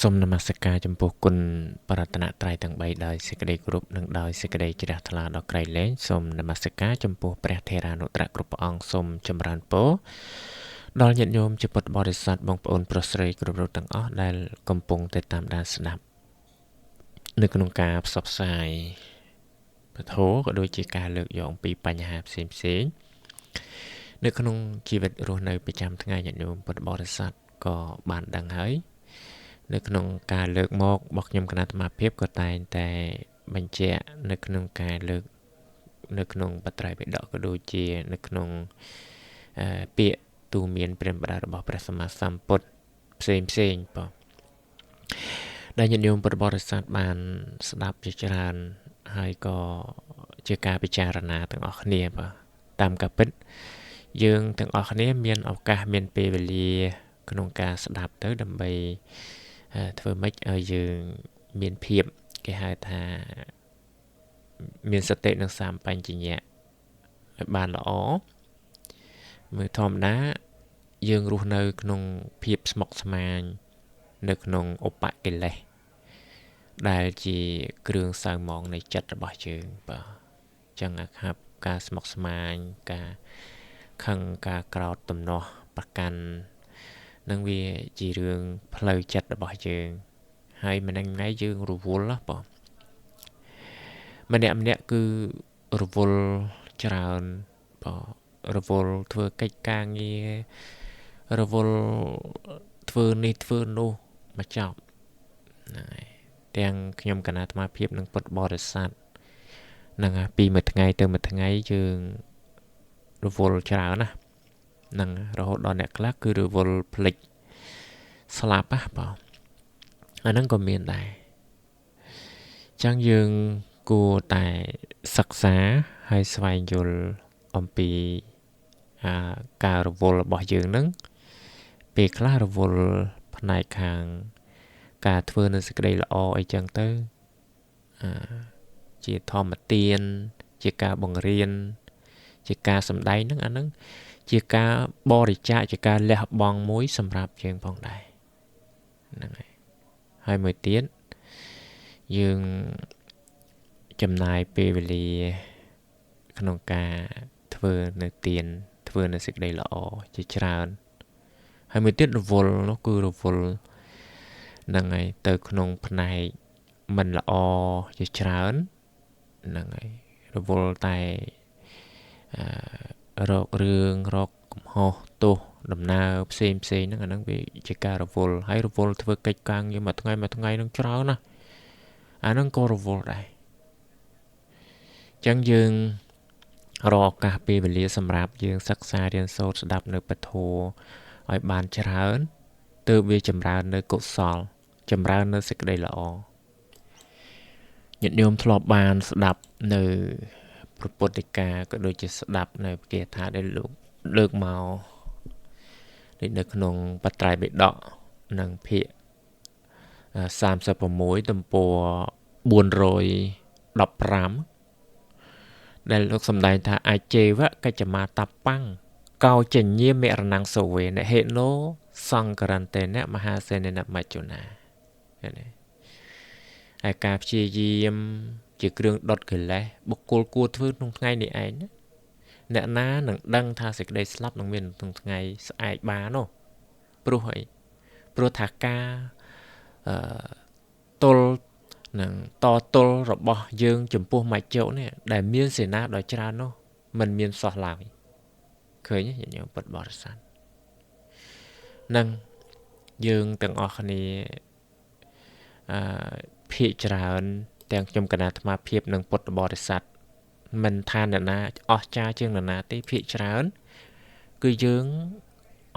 សូមនមស្ការចំពោះគុណបរតនត្រ័យទាំង3ដោយសេចក្តីគោរពនិងដោយសេចក្តីជ្រះថ្លាដល់ក្រៃលែងសូមនមស្ការចំពោះព្រះថេរានុត្រៈគ្រប់ព្រះអង្គសូមចម្រើនពរដល់ញាតិញោមជាពុទ្ធបរិស័ទបងប្អូនប្រុសស្រីគ្រប់រូបទាំងអស់ដែលកំពុងតែតាមដានស្ដាប់នៅក្នុងការផ្សព្វផ្សាយពធក៏ដូចជាការលើកយកអំពីបញ្ហាផ្សេងៗនៅក្នុងជីវិតរស់នៅប្រចាំថ្ងៃញាតិញោមពុទ្ធបរិស័ទក៏បានដឹងហើយនៅក្នុងការលើកមករបស់ខ្ញុំគណៈអាត្មាភាពក៏តែងតែបញ្ជាក់នៅក្នុងការលើកនៅក្នុងបត្រៃបិដកក៏ដូចជានៅក្នុងពាក្យទូមានព្រះបដារបស់ព្រះសម្មាសម្ពុទ្ធផ្សេងបងដែលញាតិញោមពុទ្ធបរិស័ទបានស្ដាប់ជាច្រើនហើយក៏ជាការពិចារណាទាំងអស់គ្នាបាទតាមការពិតយើងទាំងអស់គ្នាមានឱកាសមានពេលវេលាក្នុងការស្ដាប់ទៅដើម្បីធ្វើម៉េចឲ្យយើងមានភាពគេហៅថាមានសតិនិងសម្បញ្ញៈឲ្យបានល្អមើលធម្មតាយើងរស់នៅក្នុងភាពស្មុគស្មាញនៅក្នុងឧបកិលេសដែលជាគ្រឿងសៅហ្មងនៃចិត្តរបស់យើងបាទអញ្ចឹងครับការស្មុគស្មាញការខឹងការក្រោធទំនាស់ប្រកាន់នឹងវាជារឿងផ្លូវចិត្តរបស់យើងហើយម្នាក់ៗយើងរវល់ណាបងម្នាក់គឺរវល់ច្រើនបងរវល់ធ្វើកិច្ចការងាររវល់ធ្វើនេះធ្វើនោះមកចប់ហ្នឹងហើយទាំងខ្ញុំគណៈអាត្មាភាពនិងពុទ្ធបរិស័ទហ្នឹងហើយពីមួយថ្ងៃទៅមួយថ្ងៃយើងរវល់ច្រើនណាហ្នឹងរហូតដល់អ្នកខ្លះគឺរវល់ភ្លេចស្លាប់ណាបងអាហ្នឹងក៏មានដែរអញ្ចឹងយើងគួរតែសិក្សាហើយស្វែងយល់អំពីការរវល់របស់យើងហ្នឹងពេលខ្លះរវល់ផ្នែកខាងការធ្វើនៅសេចក្តីល្អអីចឹងទៅជាធម្មទានជាការបង្រៀនជាការសម្ដែងហ្នឹងអាហ្នឹងជាការបរិច្ចាគជាការលះបង់មួយសម្រាប់យើងផងដែរហ្នឹងហើយមួយទៀតយើងចំណាយពេលវេលាក្នុងការធ្វើនៅទានធ្វើនៅសេចក្តីល្អជាច្រើនហើយមួយទៀតរវល់នោះគឺរវល់ហ្នឹងហើយទៅក្នុងផ្នែកមិនល្អជាច្រើនហ្នឹងហើយរវល់តែរករឿងរកកំហុសទោសដំណើរផ្សេងហ្នឹងអាហ្នឹងវាជាការរវល់ហើយរវល់ធ្វើកិច្ចការងារមួយថ្ងៃនឹងច្រើនណាអាហ្នឹងក៏រវល់ដែរអញ្ចឹងយើងរកឱកាសពេលវេលាសម្រាប់យើងសិក្សារៀនសូត្រស្ដាប់នៅពធឲ្យបានច្រើនទើបវាចម្រើននៅកុសលចម្រើននៅសេចក្តីល្អញាតិញោមធ្លាប់បានស្ដាប់នៅព្រះពុទ្ធដីកាក៏ដូចជាស្ដាប់នៅគាថាដែលលោកលើកមកនៅក្នុងបត្រៃបិដកនិងភាគ36ទំព័រ415ដែលលោកសម្ដែងថាអាចេវៈកិច្ចមាតបੰកោចញ្ញាមរណងសវេនហេណូសង្ករន្តេនមហាសេននមជ្ជុណាហើយការព្យាយាមជាគ្រឿងដុតកិលេសបុគ្គលគួរធ្វើក្នុងថ្ងៃនេះឯងអ្នកណានឹងដឹងថាសេចក្តីស្លាប់នឹងមានក្នុងថ្ងៃស្អែកបាននោះព្រោះអីព្រោះថាការទល់នឹងតទល់របស់យើងចំពោះមជ្ឈុនេះដែលមានសេនាដ៏ច្រើននោះมันមានសោះឡើយឃើញទេញោមពុទ្ធបរិស័ទនឹងយើងទាំងអស់គ្នាភាគច្រើនទាំងខ្ញុំគណៈអាត្មាភាពនិងពុទ្ធបរិស័ទមិនថាអ្នកណាអស្ចារ្យជាងអ្នកណាទេភាគច្រើនគឺយើង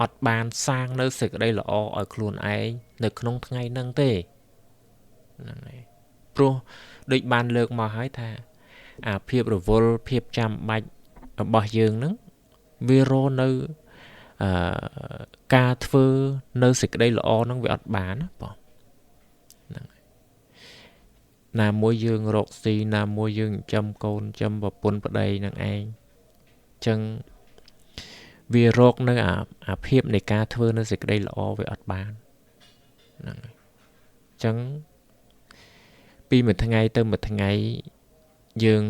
អត់បានសាងនៅសេចក្តីល្អឲ្យខ្លួនឯងនៅក្នុងថ្ងៃហ្នឹងទេហ្នឹងហើយព្រោះដូចបានលើកមកហើយថាអាភាពរវល់ភាពចាំបាច់របស់យើងហ្នឹងវារនៅការធ្វើនៅសេចក្តីល្អហ្នឹងវាអត់បានណាបងហ្នឹងហើយណាមួយយើងរកស៊ីណាមួយយើងចិញ្ចឹមកូនចិញ្ចឹមប្រពន្ធប្តីនឹងឯងអញ្ចឹងវារកនៅអាភាពនៃការធ្វើនៅសេចក្តីល្អវាអត់បានហ្នឹងហើយ ចឹងពីមួយថ្ងៃទៅមួយថ្ងៃយើង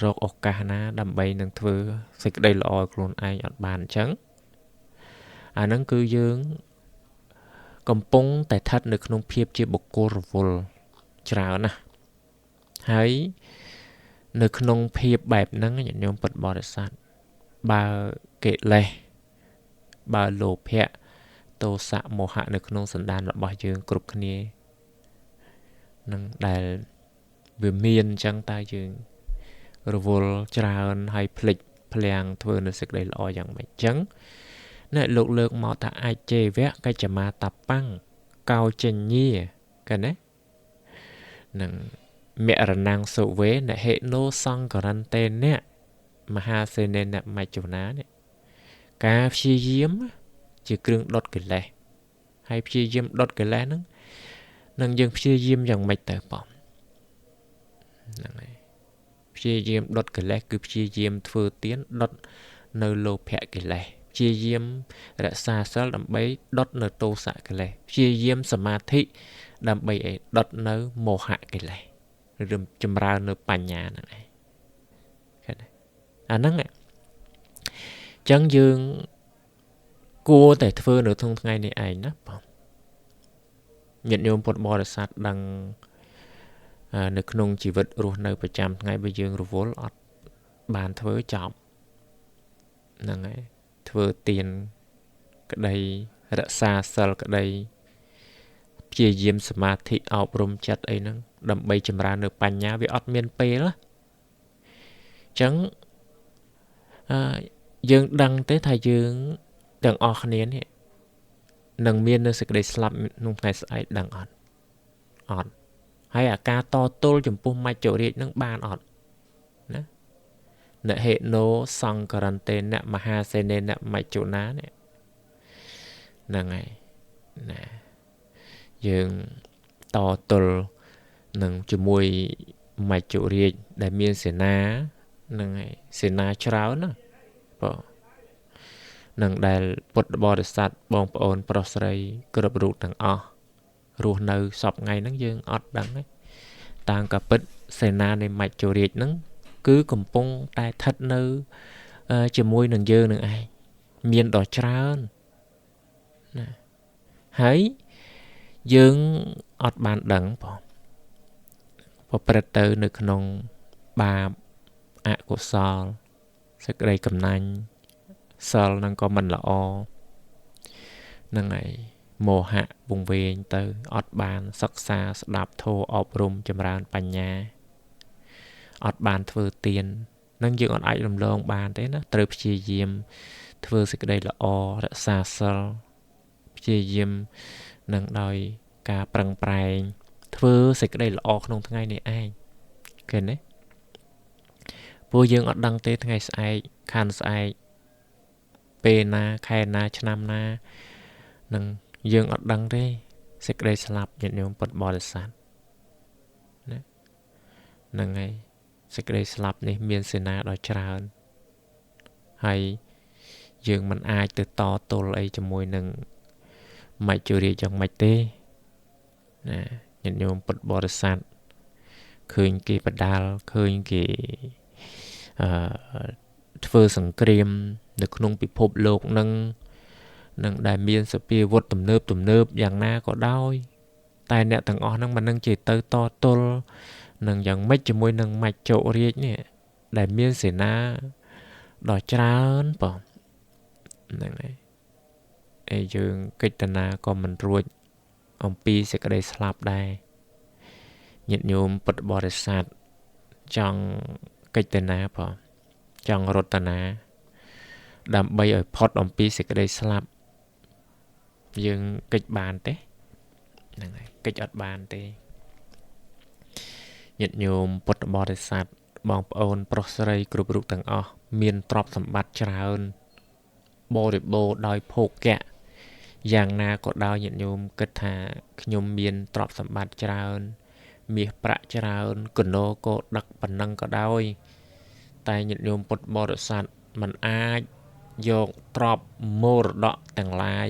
រកឱកាសណាដើម្បីនឹងធ្វើសេចក្តីល្អឲ្យខ្លួនឯងអត់បានអញ្ចឹងអាហ្នឹងគឺយើងកំពុងតែស្ថិតនៅក្នុងភាពជាបុគ្គលរវល់ច្រើនណាស់ហើយនៅក្នុងភាពបែបហ្នឹងញាតិញោមពុទ្ធបរិស័ទបើកិលេសបើលោភៈទោសៈមោហៈនៅក្នុងសន្តានរបស់យើងគ្រប់គ្នានឹងដែលវាមានអញ្ចឹងតើយើងរវល់ច្រើនហើយភ្លេចភ្លាំងធ្វើនៅសេចក្តីល្អយ៉ាងម៉េចអញ្ចឹងអ្នកលោកលើកមកថាអាចជេវៈកច្ចមាតប៉ាំងកោចញ្ញាកណែនឹងមរណងសុវេនហេណូសង្ករន្តេនៈមហាសេនេនមច្ចុណានេះការព្យាយាមជាគ្រឿងដុតកិលេសហើយព្យាយាមដុតកិលេសហ្នឹងនឹងយើងព្យាយាមយ៉ាងម៉េចទៅបងហ្នឹងហើយព្យាយាមដុតកិលេសគឺព្យាយាមធ្វើទានដុតនៅលោភៈកិលេសព្យាយាមរក្សាសិលដើម្បីដុតនៅទោសៈកិលេសព្យាយាមសមាធិដើម្បីឲ្យដុតនៅមោហៈកិលេសឬចម្រើននៅបញ្ញាហ្នឹងឯងឃើញទេអាហ្នឹងអញ្ចឹងយើងគួរតែធ្វើនៅក្នុងថ្ងៃនេះឯងណាបងញាតិញោមពុទ្ធបរិស័ទដឹងនៅក្នុងជីវិតរស់នៅប្រចាំថ្ងៃបើយើងរវល់អត់បានធ្វើចប់ហ្នឹងហើយធ្វើទានក្តីរក្សាសិលក្តីព្យាយាមសមាធិអប់រំចិត្តអីហ្នឹងដើម្បីចម្រើននៅបញ្ញាវាអត់មានពេលណាអញ្ចឹងយើងដឹងទេថាយើងទាំងអស់គ្នានេះនឹងមាននៅសេចក្តីស្លាប់ក្នុងថ្ងៃស្អែកដឹងអត់ហើយអាការតទល់ចំពោះមច្ចុរាជនឹងបានអត់ណាណហេណូសង្ករន្តេនមហាសេនេនមច្ចុណានេះហ្នឹងហើយណាយើងតទល់នឹងជាមួយមច្ចុរាជដែលមានសេនាហ្នឹងហើយសេនាច្រើនណាបងនឹងដែលពុទ្ធបរិស័ទបងប្អូនប្រុសស្រីគ្រប់រូបទាំងអស់រស់នៅសពថ្ងៃហ្នឹងយើងអត់ដឹងទេតាមការពិតសេនានៃមច្ចុរាជហ្នឹងគឺកំពុងតែស្ថិតនៅជាមួយនឹងយើងនឹងឯងមានដ៏ច្រើនណាហើយយើងអត់បានដឹងបងប្រព្រឹត្តទៅនៅក្នុងបាបអកុសលសេចក្តីកំណាញ់សិលនឹងក៏មិនល្អហ្នឹងហើយមោហៈវង្វេងទៅអត់បានសិក្សាស្ដាប់ធម៌អប់រំចម្រើនបញ្ញាអត់បានធ្វើទាននឹងយើងអត់អាចរំលងបានទេណាត្រូវព្យាយាមធ្វើសេចក្តីល្អរក្សាសិលព្យាយាមនឹងដោយការប្រឹងប្រែងធ្វើសេចក្តីល្អក្នុងថ្ងៃនេះឯងឃើញទេព្រោះយើងអត់ដឹងទេថ្ងៃស្អែកខានស្អែកពេលណាខែណាឆ្នាំណានឹងយើងអត់ដឹងទេសេចក្តីស្លាប់ញាតិញោមពុទ្ធបរិស័ទណាហ្នឹងហើយសេចក្តីស្លាប់នេះមានសេនាដ៏ច្រើនហើយយើងមិនអាចទៅតទល់អីជាមួយនឹងមច្ចុរាជយ៉ាងម៉េចទេណាញាតិញោមពុទ្ធបរិស័ទឃើញគេបដាល់ឃើញគេធ្វើសង្គ្រាមនៅក្នុងពិភពលោកនឹងដែលមានសភាវុធទំនើបយ៉ាងណាក៏ដោយតែអ្នកទាំងអស់ហ្នឹងមិននឹងជាទៅតទល់នឹងយ៉ាងម៉េចជាមួយនឹងមច្ចុរាជនេះដែលមានសេនាដ៏ច្រើនបងហ្នឹងហើយហើយយើងកិច្ចតាណាក៏មិនរួចអំពីសេចក្តីស្លាប់ដែរញាតិញោមពុទ្ធបរិស័ទចង់កិច្ចតាណាបងចង់រតនាដើម្បីឲ្យផុតអំពីសេចក្តីស្លាប់យើងកិច្ចបានទេហ្នឹងហើយកិច្ចអត់បានទេញាតិញោមពុទ្ធបរិស័ទបងប្អូនប្រុសស្រីគ្រប់រូបទាំងអស់មានទ្រព្យសម្បត្តិច្រើនបរិបូរណ៍ដោយភោគៈយ៉ាងណាក៏ដោយញាតិញោមគិតថាខ្ញុំមានទ្រព្យសម្បត្តិច្រើនមាសប្រាក់ច្រើនកណោក៏ដឹកប៉ុណ្ណឹងក៏ដោយតែញាតិញោមពុទ្ធបរិស័ទមិនអាចយកទ្រព្យមរតកទាំងឡាយ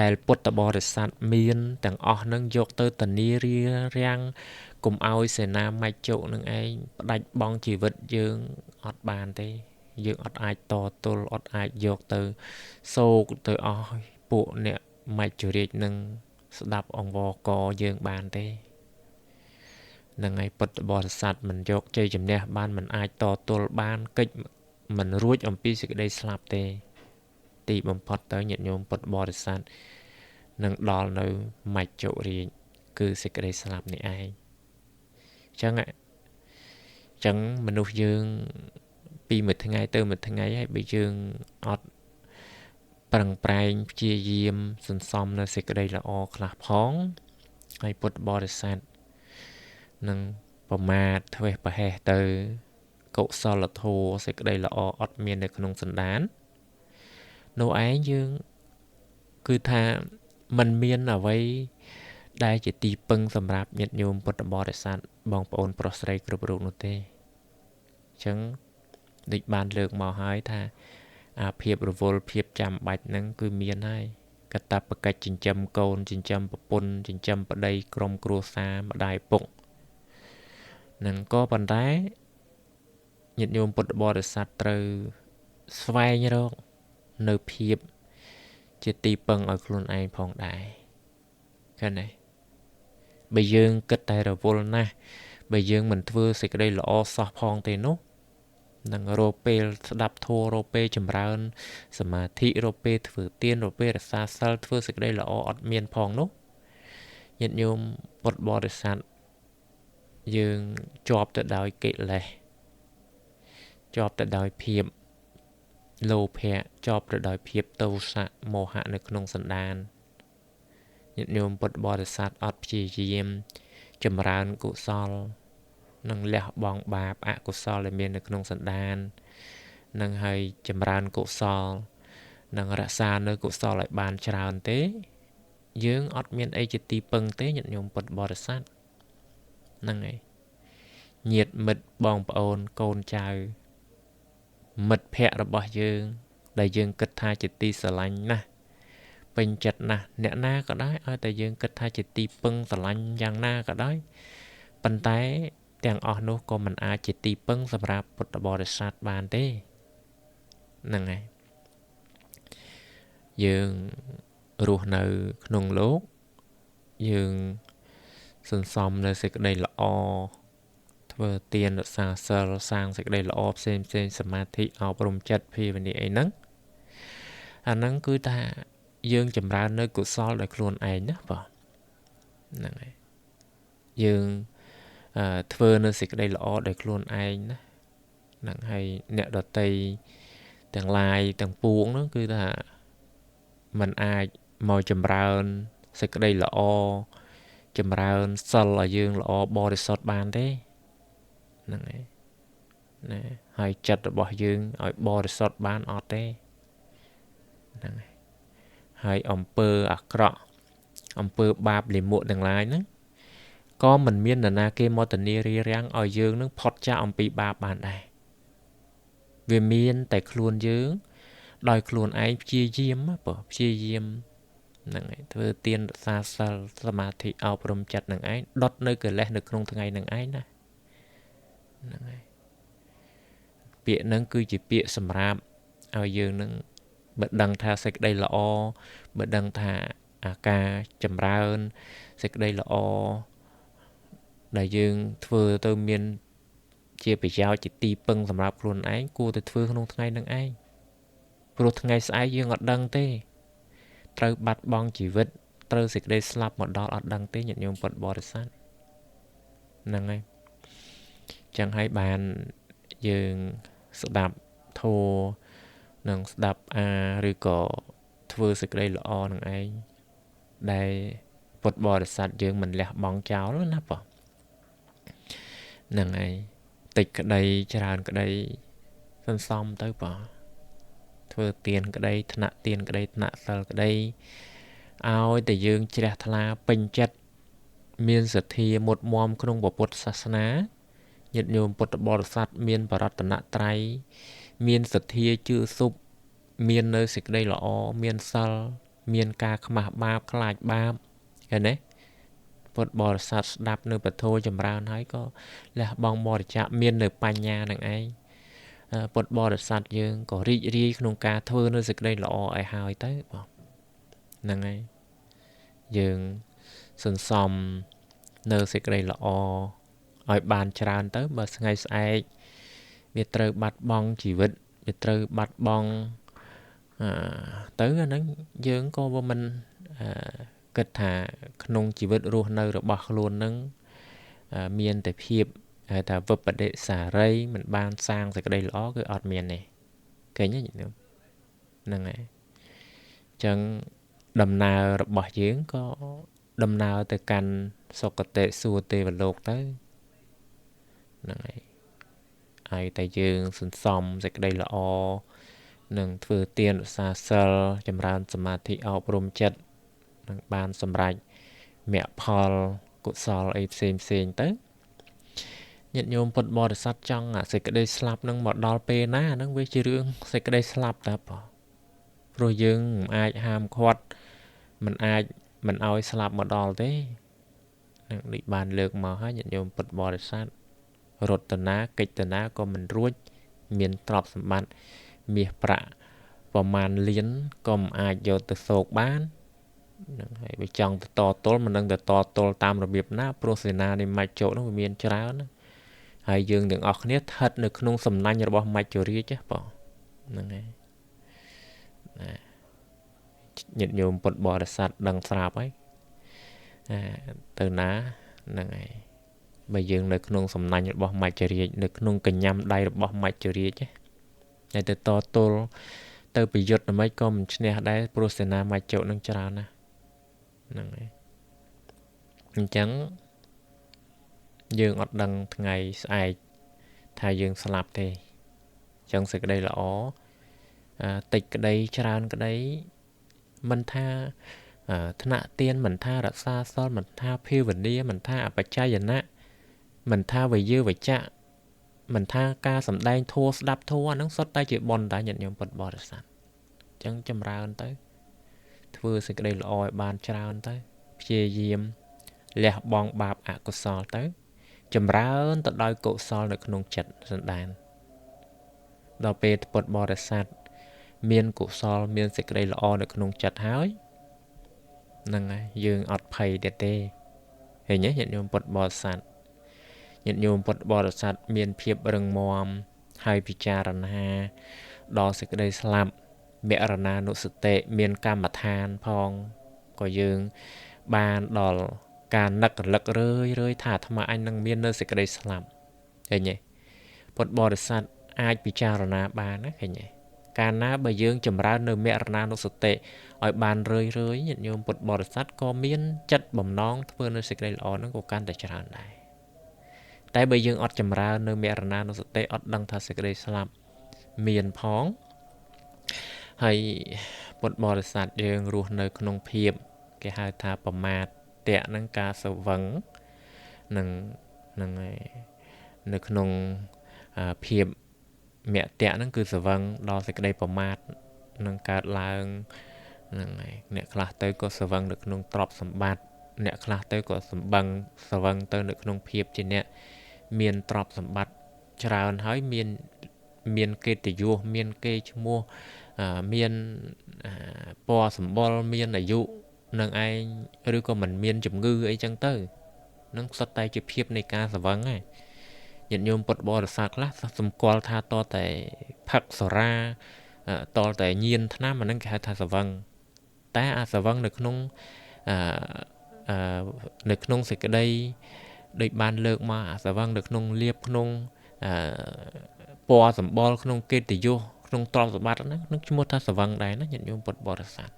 ដែលពុទ្ធបរិស័ទមានទាំងអស់នឹងយកទៅធានារាំងកុំឲ្យសេនាម៉ាច់ជោគនឹងឯងផ្ដាច់បង់ជីវិតយើងអត់បានទេយើងអត់អាចតទល់អត់អាចយកទៅសោកទៅអស់ពួកអ្នកម៉ាច់ជរាជនឹងស្ដាប់អង្វរកយើងបានទេនឹងឯពុទ្ធបរិស័ទមិនយកជ័យជំនះបានមិនអាចតទល់បានកិច្ចមិនរួចអំពីសេចក្តីស្លាប់ទេទីបំផុតទៅញាតិញោមពុទ្ធបរិស័ទនឹងដល់នៅមច្ចុរាជគឺសេចក្តីស្លាប់នេះឯងអញ្ចឹងមនុស្សយើងពីមួយថ្ងៃទៅមួយថ្ងៃហើយបើយើងអត់ប្រឹងប្រែងព្យាយាមសន្សំនៅសេចក្តីល្អខ្លះផងហើយពុទ្ធបរិស័ទនឹងប្រមាទធ្វេសប្រហែសទៅកុសលធម៌សេចក្តីល្អអត់មាននៅក្នុងសន្តាននោះឯងយើងគឺថាมันមានអ្វីដែលជាទីពឹងសម្រាប់ញាតិញោមពុទ្ធបរិស័ទបងប្អូនប្រុសស្រីគ្រប់រូបនោះទេអញ្ចឹងដូចបានលើកមកហើយថាអាភាពរវល់ភាពចាំបាច់ហ្នឹងគឺមានហើយកតបកិច្ចចិញ្ចឹមកូនចិញ្ចឹមប្រពន្ធចិញ្ចឹមប្តីក្រុមគ្រួសារម្ដាយពុកនឹងក៏ប៉ុន្តែញាតិញោមពុទ្ធបរិស័ទត្រូវស្វែងរកនៅភាពជាទីពឹងឲ្យខ្លួនឯងផងដែរឃើញទេបើយើងគិតតែរវល់ណាស់បើយើងមិនធ្វើសេចក្តីល្អសោះផងទេនោះនឹងរកពេលស្ដាប់ធម៌រកពេលចម្រើនសមាធិរកពេលធ្វើទានរកពេលរក្សាសិលធ្វើសេចក្តីល្អអត់មានផងនោះញាតិញោមពុទ្ធបរិស័ទយើងជាប់ទៅដោយកិលេសជាប់ទៅដោយភាពលោភៈជាប់ទៅដោយភាពទោសៈមោហៈនៅក្នុងសន្តានញាតិញោមពុទ្ធបរិស័ទអត់ព្យាយាមចម្រើនកុសលនិងលះបង់បាបអកុសលដែលមាននៅក្នុងសន្តាននឹងហើយចម្រើនកុសលនិងរក្សានៅកុសលឲ្យបានច្រើនទេយើងអត់មានអីជាទីពឹងទេញាតិញោមពុទ្ធបរិស័ទហ្នឹងហើយញាតិមិត្តបងប្អូនកូនចៅមិត្តភ័ក្តិរបស់យើងដែលយើងគិតថាជាទីស្រឡាញ់ណាស់ពេញចិត្តណាស់អ្នកណាក៏ដោយឲ្យតែយើងគិតថាជាទីពឹងស្រឡាញ់យ៉ាងណាក៏ដោយប៉ុន្តែទាំងអស់នោះក៏មិនអាចជាទីពឹងសម្រាប់ពុទ្ធបរិស័ទបានទេហ្នឹងហើយយើងរស់នៅក្នុងលោកយើងសន្សំនៅសេចក្តីល្អធ្វើទានរក្សាសិលសាងសេចក្តីល្អផ្សេងសមាធិអប់រំចិត្តភាវនាអីហ្នឹងអាហ្នឹងគឺថាយើងចម្រើននៅកុសលដោយខ្លួនឯងណាបងហ្នឹងហើយយើងធ្វើនៅសេចក្តីល្អដោយខ្លួនឯងណាហ្នឹងហើយអ្នកដតីទាំងឡាយទាំងពួងហ្នឹងគឺថាมันអាចមកចម្រើនសេចក្តីល្អចម្រើនសិលឲ្យយើងល្អបរិសុទ្ធបានទេហ្នឹងហើយណាហើយចិត្តរបស់យើងឲ្យបរិសុទ្ធបានអត់ទេហ្នឹងហើយអំពើអាក្រក់អំពើបាបលាមកទាំងឡាយហ្នឹងក៏មិនមាននរណាគេមកធានារារាំងឲ្យយើងនឹងផុតចាកអំពីបាបបានដែរវាមានតែខ្លួនយើងដោយខ្លួនឯងព្យាយាមព្យាយាមហ្នឹងហើយធ្វើទានរក្សាសិលសមាធិអប់រំចិត្តនឹងឯងដុតនៅកិលេសនៅក្នុងថ្ងៃនឹងឯងណាហ្នឹងហើយពាក្យហ្នឹងគឺជាពាក្យសម្រាប់ឲ្យយើងនឹងបើដឹងថាសេចក្តីល្អបើដឹងថាអាការចម្រើនសេចក្តីល្អដែលយើងធ្វើទៅមានជាប្រយោជន៍ជាទីពឹងសម្រាប់ខ្លួនឯងគួរតែធ្វើក្នុងថ្ងៃនឹងឯងព្រោះថ្ងៃស្អែកយើងអត់ដឹងទេត្រូវបាត់បង់ជីវិតត្រូវសេចក្តីស្លាប់មកដល់អត់ដឹងទេញាតិញោមពុទ្ធបរិស័ទហ្នឹងហើយចឹងហើយបានយើងស្ដាប់ធម៌និងស្ដាប់ឬក៏ធ្វើសេចក្តីល្អនឹងឯងដែលពុទ្ធបរិស័ទយើងមិនលះបង់ចោលណាបងហ្នឹងហើយតិចក្តីច្រើនក្តីសន្សំទៅបងធ្វើទានក្តីថ្នាក់ទានក្តីថ្នាក់សិលក្តីឲ្យតែយើងជ្រះថ្លាពេញចិត្តមានសទ្ធាមុតមមក្នុងពុទ្ធសាសនាញាតិញោមពុទ្ធបរិស័ទមានបរតនត្រ័យមានសទ្ធាជឿស៊ប់មាននៅសេចក្តីល្អមានសិល មានការខ្មាស់បាបខ្លាចបាបឃើញទេពុទ្ធបរិស័ទស្ដាប់នៅពធចម្រើនហើយក៏លះបង់បរិច្ចាគមាននៅបញ្ញានឹងឯងពុទ្ធបរិស័ទយើងក៏រីករាយក្នុងការធ្វើនៅសេចក្តីល្អឲ្យហើយទៅបងហ្នឹងហើយយើងសន្សំនៅសេចក្តីល្អឲ្យបានច្រើនទៅបើថ្ងៃស្អែកវាត្រូវបាត់បង់ជីវិតវាត្រូវបាត់បង់ទៅអាហ្នឹងយើងក៏មិនគិតថាក្នុងជីវិតរស់នៅរបស់ខ្លួននឹងមានតែភាពថាវិបដិសារីមិនបានសាងសេចក្តីល្អគឺអត់មានទេឃើញទេហ្នឹងហើយអញ្ចឹងដំណើររបស់យើងក៏ដំណើរទៅកាន់សុគតិសួគ៌ទេវលោកទៅហ្នឹងហើយតែយើងសន្សំសេចក្តីល្អនឹងធ្វើទានឧស្សាហ៍សិលចម្រើនសមាធិអប់រំចិត្តនឹងបានសម្រេចមគ្គផលកុសលអីផ្សេងទៅញាតិញោមពុទ្ធបរិស័ទចង់សេចក្តីស្លាប់នឹងមកដល់ពេលណាហ្នឹងវាជារឿងសេចក្តីស្លាប់តាព្រោះយើងមិនអាចហាមឃាត់មិនអាចមិនឲ្យស្លាប់មកដល់ទេនឹងនេះបានលើកមកហើយញាតិញោមពុទ្ធបរិស័ទរតនាកិច្ចនាក៏មិនរួចមានទ្រព្យសម្បត្តិមាសប្រាក់ប្រមាណលានក៏មិនអាចយកទៅសោកបានហ្នឹងហើយវាចង់ទៅតទល់មិនដឹងទៅតទល់តាមរបៀបណាព្រោះសេនានៃមច្ចុនោះវាមានច្រើនណាហើយយើងទាំងអស់គ្នាស្ថិតនៅក្នុងសំណាញ់របស់មច្ចុរាជបងហ្នឹងហើយញាតិញោមពុទ្ធបរិស័ទដឹងស្រាប់ហើយទៅណាហ្នឹងហើយបើយើងនៅក្នុងសំណាញ់របស់មច្ចុរាជនៅក្នុងកញ្ញាំដៃរបស់មច្ចុរាជហើយទៅតទល់ទៅប្រយុទ្ធមិនក៏មិនឈ្នះដែរព្រោះសេនាមច្ចុនឹងច្រើនណាហ្នឹងហើយអញ្ចឹងយើងអត់ដឹងថ្ងៃស្អែកថាយើងស្លាប់ទេអញ្ចឹងសេចក្តីល្អតិចក្តីច្រើនក្តីមិនថាថ្នាក់ទានមិនថារក្សាសីលមិនថាភាវនាមិនថាអបច្ច័យណៈមិនថាវយាវចៈមិនថាការសម្ដែងធัวស្ដាប់ធัวហ្នឹងសុទ្ធតែជាបុណ្យតែញាតិញោមពុទ្ធបរិស័ទអញ្ចឹងចម្រើនទៅធ្វើសេចក្តីល្អឲ្យបានច្រើនទៅព្យាយាមលះបង់បាបអកុសលទៅចម្រើនទៅដោយកុសលនៅក្នុងចិត្តសន្តានដល់ពេលពុទ្ធបរិស័ទមានកុសលមានសេចក្តីល្អនៅក្នុងចិត្តហើយហ្នឹងហើយយើងអត់ភ័យទៀតទេឃើញទេញាតិញោមពុទ្ធបរិស័ទញាតិញោមពុទ្ធបរិស័ទមានភាពរឹងមាំហើយពិចារណាដល់សេចក្តីស្លាប់មរណានុសតិមានកម្មដ្ឋានផងក៏យើងបានដល់ការនឹករលឹករឿយថាអាត្មាអញនឹងមាននៅសេចក្តីស្លាប់ឃើញទេពុទ្ធបរិស័ទអាចពិចារណាបានណាឃើញទេកាលណាបើយើងចម្រើននៅមរណានុសតិឲ្យបានរឿយញាតិញោមពុទ្ធបរិស័ទក៏មានចិត្តបំណងធ្វើនៅសេចក្តីល្អហ្នឹងក៏កាន់តែច្រើនដែរតែបើយើងអត់ចម្រើននៅមរណានុសតិអត់ដឹងថាសេចក្តីស្លាប់មានផងហើយពុទ្ធបរិស័ទយើងរស់នៅក្នុងភាពគេហៅថាប្រមាទតៈនឹងការសវឹងនឹងហើយនៅក្នុងភាពមគ្គតៈហ្នឹងគឺសវឹងដល់សេចក្តីប្រមាទនឹងកើតឡើងហ្នឹងហើយអ្នកខ្លះទៅក៏សវឹងនៅក្នុងទ្រព្យសម្បត្តិអ្នកខ្លះទៅក៏សវឹងទៅនៅក្នុងភាពជាអ្នកមានទ្រព្យសម្បត្តិច្រើនហើយមានកិត្តិយសមានគេឈ្មោះមានពណ៌សម្បុរមានអាយុនឹងឯងឬក៏មិនមានជំងឺអីចឹងទៅនឹងសុទ្ធតែជាភាពនៃការសវឹងហ្នឹងញាតិញោមពុទ្ធបរិស័ទខ្លះសម្គាល់ថាតតែផឹកសរាតតែញៀនថ្នាំអាហ្នឹងគេហៅថាសវឹងតែអាសវឹងនៅក្នុងសេចក្តីដូចបានលើកមកអាសវឹងនៅក្នុងលៀបក្នុងពណ៌សម្បុរក្នុងកិត្តិយសក្នុងទ្រព្យសម្បត្តិហ្នឹងនឹងឈ្មោះថាសវឹងដែរណាញាតិញោមពុទ្ធបរិស័ទ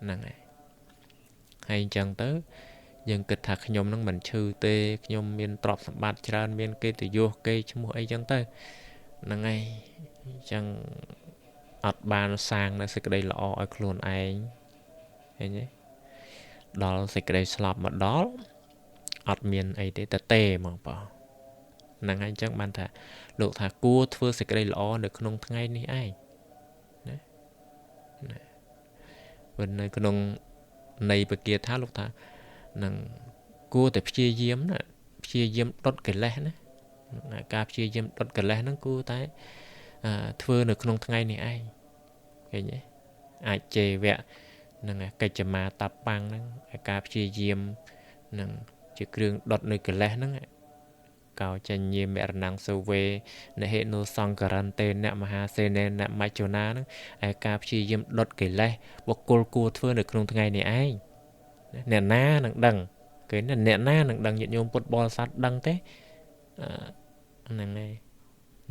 ហ្នឹងហើយអញ្ចឹងទៅយើងគិតថាខ្ញុំនឹងមិនឈឺទេខ្ញុំមានទ្រព្យសម្បត្តិច្រើនមានកិត្តិយសគេឈ្មោះអីចឹងទៅហ្នឹងហើយអញ្ចឹងអត់បានសាងនៅសេចក្តីល្អឲ្យខ្លួនឯងឃើញទេដល់សេចក្តីស្លាប់មកដល់អត់មានអីទេទេហ្មងបងហ្នឹងហើយអញ្ចឹងបានថាលោកថាគួរធ្វើសេចក្តីល្អនៅក្នុងថ្ងៃនេះឯងណា bên nơi cái nông này bậc kia tháo lúc ta nằng cuaแต่ព្យាយាមណាព្យាយាមដុតកិលេសណាការព្យាយាមដុតកិលេសហ្នឹងគួរតែធ្វើនៅក្នុងថ្ងៃនេះឯងឃើញទេអាចជេវៈនឹងកិច្ចមាតាបាំងហ្នឹងការព្យាយាមនឹងជាគ្រឿងដុតនៅកិលេសហ្នឹងកោចញ្ញេមរណងសូវេនហេនុសង្ករន្តេអ្នកមហាសេនេអ្នកមច្ចុណាហ្នឹងឯការព្យាយាមដុតកិលេសបុគ្គលគួរធ្វើនៅក្នុងថ្ងៃនេះឯងអ្នកណានឹងដឹងគេអ្នកណានឹងដឹងញាតិញោមពុទ្ធបរិស័ទដឹងទេហ្នឹងហើយ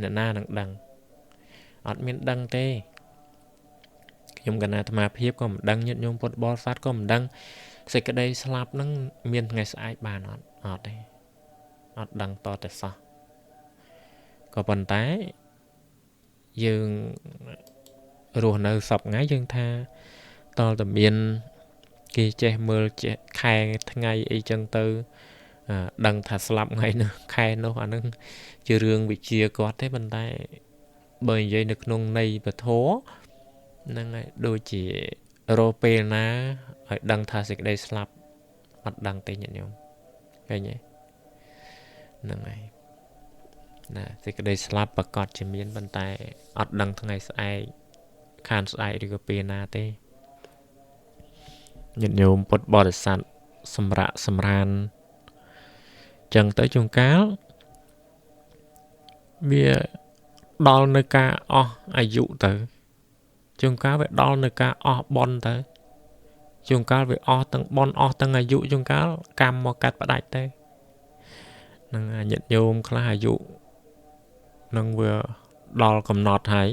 អ្នកណានឹងដឹងអត់មានដឹងទេខ្ញុំកណាអាត្មាភាពក៏មិនដឹងញាតិញោមពុទ្ធបរិស័ទក៏មិនដឹងសេចក្តីស្លាប់ហ្នឹងមានថ្ងៃស្អែកបានអត់ទេអត់ដឹងតតែសោះក៏ប៉ុន្តែយើងរស់នៅសពថ្ងៃយើងថាតលតែមានគេចេះមើលចេះខែថ្ងៃអីចឹងទៅដឹងថាស្លាប់ថ្ងៃនោះខែនោះអានឹងជារឿងវិជាគាត់ទេប៉ុន្តែបើនិយាយនៅក្នុងន័យពធហ្នឹងហើយដូចជារកពេលណាឲ្យដឹងថាសេចក្តីស្លាប់អត់ដឹងទេញាតិញោមឃើញទេហ្នឹងហើយណាសេចក្តីស្លាប់ប្រកាសជាមានប៉ុន្តែអត់ដឹងថ្ងៃស្អែកខានស្អែកឬក៏ពេលណាទេញាតិញោមពុទ្ធបរិស័ទសម្រាប់សម្រានចឹងទៅជួនកាលវាដល់នៅការអស់អាយុទៅជួនកាលវាដល់នៅការអស់បុណ្យទៅជួនកាលវាអស់ទាំងបុណ្យអស់ទាំងអាយុជួនកាលកម្មមកកាត់ផ្ដាច់ទៅនឹងញាតិញោមខ្លះអាយុនឹងវាដល់កំណត់ហើយ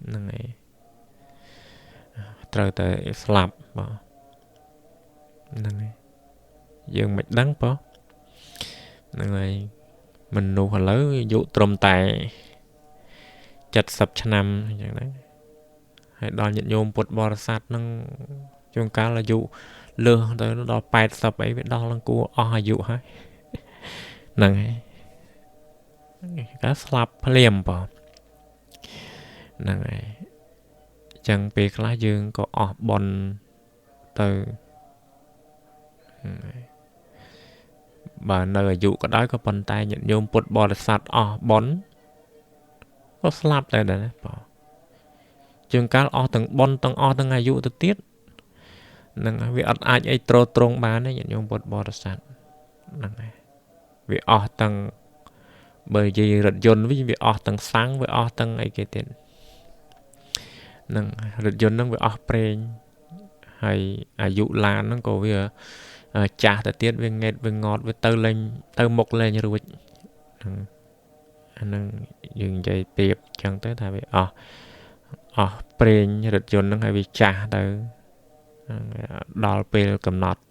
ហ្នឹងហើយត្រូវតែស្លាប់បាទហ្នឹងហើយយើងមិនដឹងប៉ុហ្នឹងហើយមនុស្សឥឡូវអាយុត្រឹមតែ70ឆ្នាំអញ្ចឹងណាហើយដល់ញាតិញោមពុទ្ធបរិស័ទហ្នឹងជួនកាលអាយុលើសទៅដល់80អីវាដល់ឡើងគួរអស់អាយុហើយហ្នឹងហើយការស្លាប់ភ្លាមប៉ុហ្នឹងហើយអញ្ចឹងពេលខ្លះយើងក៏អស់បុណ្យទៅបើនៅអាយុក៏ដោយក៏ប៉ុន្តែញាតិញោមពុទ្ធបរិស័ទអស់បុណ្យក៏ស្លាប់ដែរណាបងជាងកាលអស់ទាំងបុណ្យទាំងអស់ទាំងអាយុទៅទៀតហ្នឹងហើយវាអត់អាចអីត្រត្រង់បានទេញាតិញោមពុទ្ធបរិស័ទហ្នឹងហើយវាអស់ទាំងបើនិយាយរថយន្តវិញវាអស់ទាំងសាំងវាអស់ទាំងអីគេទៀតហ្នឹងរថយន្តហ្នឹងវាអស់ប្រេងហើយអាយុឡានហ្នឹងក៏វាចាស់ទៅទៀតវាងេតវាងត់វាទៅលេងទៅមុខលេងរួចអាហ្នឹងយើងនិយាយប្រៀបចឹងទៅថាវាអស់ប្រេងរថយន្តហ្នឹងហើយវាចាស់ទៅដល់ពេលកំណត់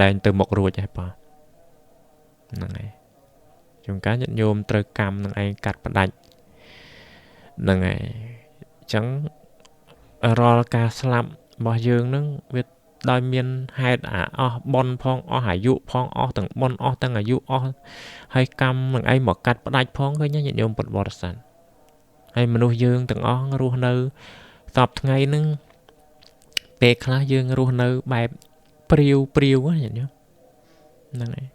លែងទៅមុខរួចហើយបងហ្នឹងហើយជួនកាលញាតិញោមត្រូវកម្មនឹងឯងកាត់ផ្ដាច់ហ្នឹងហើយអញ្ចឹងរាល់ការស្លាប់របស់យើងហ្នឹងវាដោយមានហេតុអស់បុណ្យផងអស់អាយុផងអស់ទាំងបុណ្យអស់ទាំងអាយុអស់ហើយកម្មនឹងឯងមកកាត់ផ្ដាច់ផងឃើញញាតិញោមពុទ្ធបរិស័ទហើយមនុស្សយើងទាំងអស់រស់នៅសពថ្ងៃហ្នឹងពេលខ្លះយើងរស់នៅបែបព្រាវញាតិញោមហ្នឹងហើយ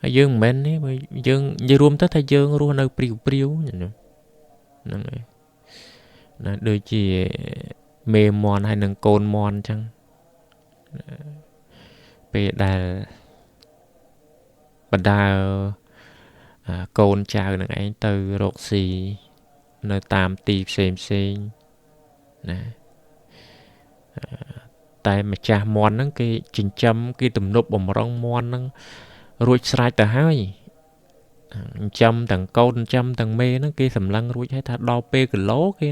ហើយយើងមិនមែនទេបើយើងនិយាយរួមទៅថាយើងរស់នៅព្រាវញាតិញោមហ្នឹងហើយណាដូចជាមេមន់ហើយនឹងកូនមន់អញ្ចឹងពេលដែលបដាកូនចៅនឹងឯងទៅរកស៊ីនៅតាមទីផ្សេងណាតែម្ចាស់មន់ហ្នឹងគេចិញ្ចឹមគេទំនប់បំរុងមន់ហ្នឹងរួចស្រេចទៅហើយចិញ្ចឹមទាំងកូនចិញ្ចឹមទាំងមេហ្នឹងគេសម្លឹងរួចហើយថាដល់ពេលគីឡូគេ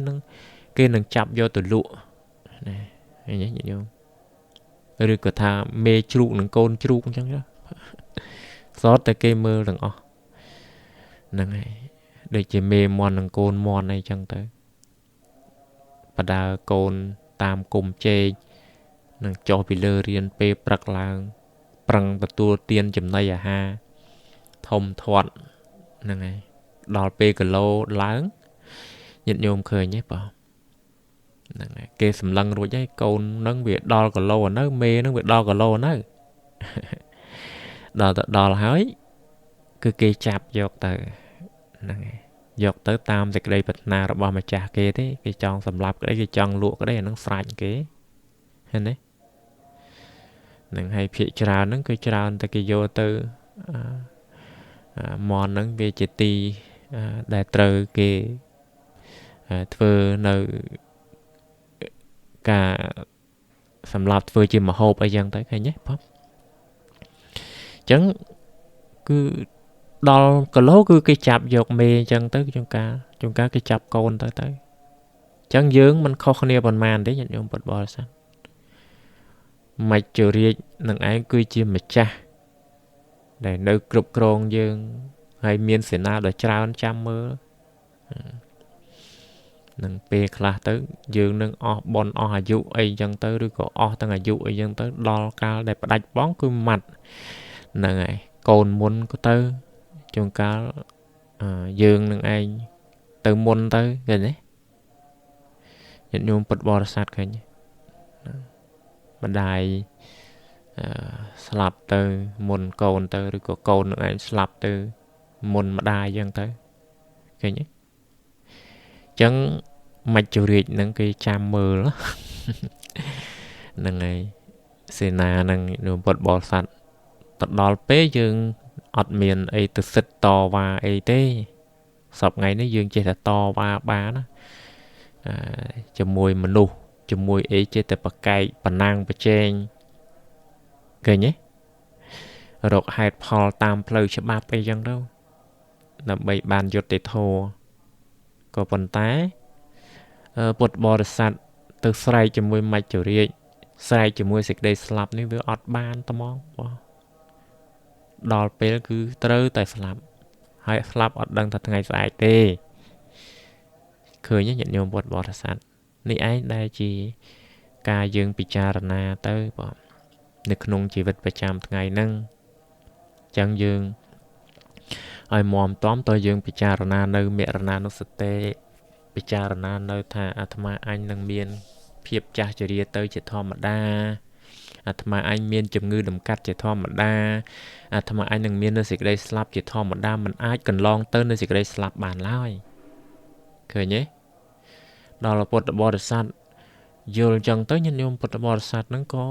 នឹងចាប់យកទៅលក់ណាឃើញទេញាតិញោមឬក៏ថាមេជ្រូកនិងកូនជ្រូកអញ្ចឹងសតតែគេមើលទាំងអស់ហ្នឹងហើយដូចជាមេមន់និងកូនមន់អីចឹងទៅបដើកូនតាមគុំជែកនឹងចុះពីលើរៀនពេលព្រឹកឡើងប្រឹងទទួលទានចំណីអាហារធំធាត់ហ្នឹងហើយដល់ពេលគីឡូឡើងញាតិញោមឃើញទេបង ហ្នឹងហើយគេសម្លឹងរួចហើយកូនហ្នឹងវាដល់គីឡូនៅមេហ្នឹងវាដល់គីឡូនៅដល់ហើយគឺគេចាប់យកទៅហ្នឹងហើយយកទៅតាមសេចក្តីប្រាថ្នារបស់ម្ចាស់គេទេគេចង់សម្លាប់ក្តីគេចង់លក់ក្តីអាហ្នឹងស្រាច់គេឃើញទេនឹងហើយភាគច្រើនហ្នឹងគឺច្រើនតែគេយកទៅមន់ហ្នឹងវាជាទីដែលត្រូវគេធ្វើនៅការសម្រាប់ធ្វើជាម្ហូបអីចឹងទៅឃើញទេបងអញ្ចឹងគឺដល់គីឡូគឺគេចាប់យកមេអញ្ចឹងទៅជួនកាលគេចាប់កូនទៅអញ្ចឹងយើងមិនខុសគ្នាប៉ុន្មានទេញាតិញោមពុទ្ធបរិស័ទមច្ចុរាជនឹងឯងគឺជាម្ចាស់ដែលនៅគ្រប់គ្រងយើងហើយមានសេនាដ៏ច្រើនចាំមើលនឹងពេលខ្លះទៅយើងនឹងអស់បនអស់អាយុអីចឹងទៅឬក៏អស់ទាំងអាយុអីចឹងទៅដល់កាលដែលផ្ដាច់បងគឺម៉ាត់ហ្នឹងហើយកូនមុនក៏ទៅជួនកាលយើងនឹងឯងទៅមុនទៅឃើញទេញាតិញោមពុទ្ធបរិស័ទឃើញម្ដាយស្លាប់ទៅមុនកូនទៅឬក៏កូននឹងឯងស្លាប់ទៅមុនម្ដាយចឹងទៅឃើញទេអញ្ចឹងមច្ចុរាជហ្នឹងគេចាំមើលហ្នឹងហើយសេនាហ្នឹងញោមពុទ្ធបរិស័ទទៅដល់ពេលយើងអត់មានអីទៅសិតតវ៉ាអីទេសពថ្ងៃនេះយើងចេះតែតវ៉ាបានណាជាមួយមនុស្សជាមួយអីចេះតែប្រកែកប្រណាំងប្រជែងឃើញទេរកហេតុផលតាមផ្លូវច្បាប់អីចឹងទៅដើម្បីបានយុត្តិធម៌ក៏ប៉ុន្តែពុទ្ធបរិស័ទទៅស្រែកជាមួយមច្ចុរាជស្រែកជាមួយសេចក្តីស្លាប់នេះវាអត់បានត្មងបងដល់ពេលគឺត្រូវតែស្លាប់ហើយស្លាប់អត់ដឹងថាថ្ងៃស្អែកទេឃើញញាតិញោមពុទ្ធបរិស័ទនេះឯងដែលជាការយើងពិចារណាទៅបងនៅក្នុងជីវិតប្រចាំថ្ងៃហ្នឹងអញ្ចឹងយើងឲ្យមមតំតើយើងពិចារណានៅមរណានុសតិពិចារណានៅថាអាត្មាអញនឹងមានភាពចាស់ជរាទៅជាធម្មតាអាត្មាអញមានជំងឺដំកាត់ជាធម្មតាអាត្មាអញនឹងមាននៅសេចក្តីស្លាប់ជាធម្មតាមិនអាចកន្លងទៅនៅសេចក្តីស្លាប់បានឡើយឃើញទេដល់ពុទ្ធបរិស័ទយល់ចឹងទៅញាតិញោមពុទ្ធបរិស័ទហ្នឹងក៏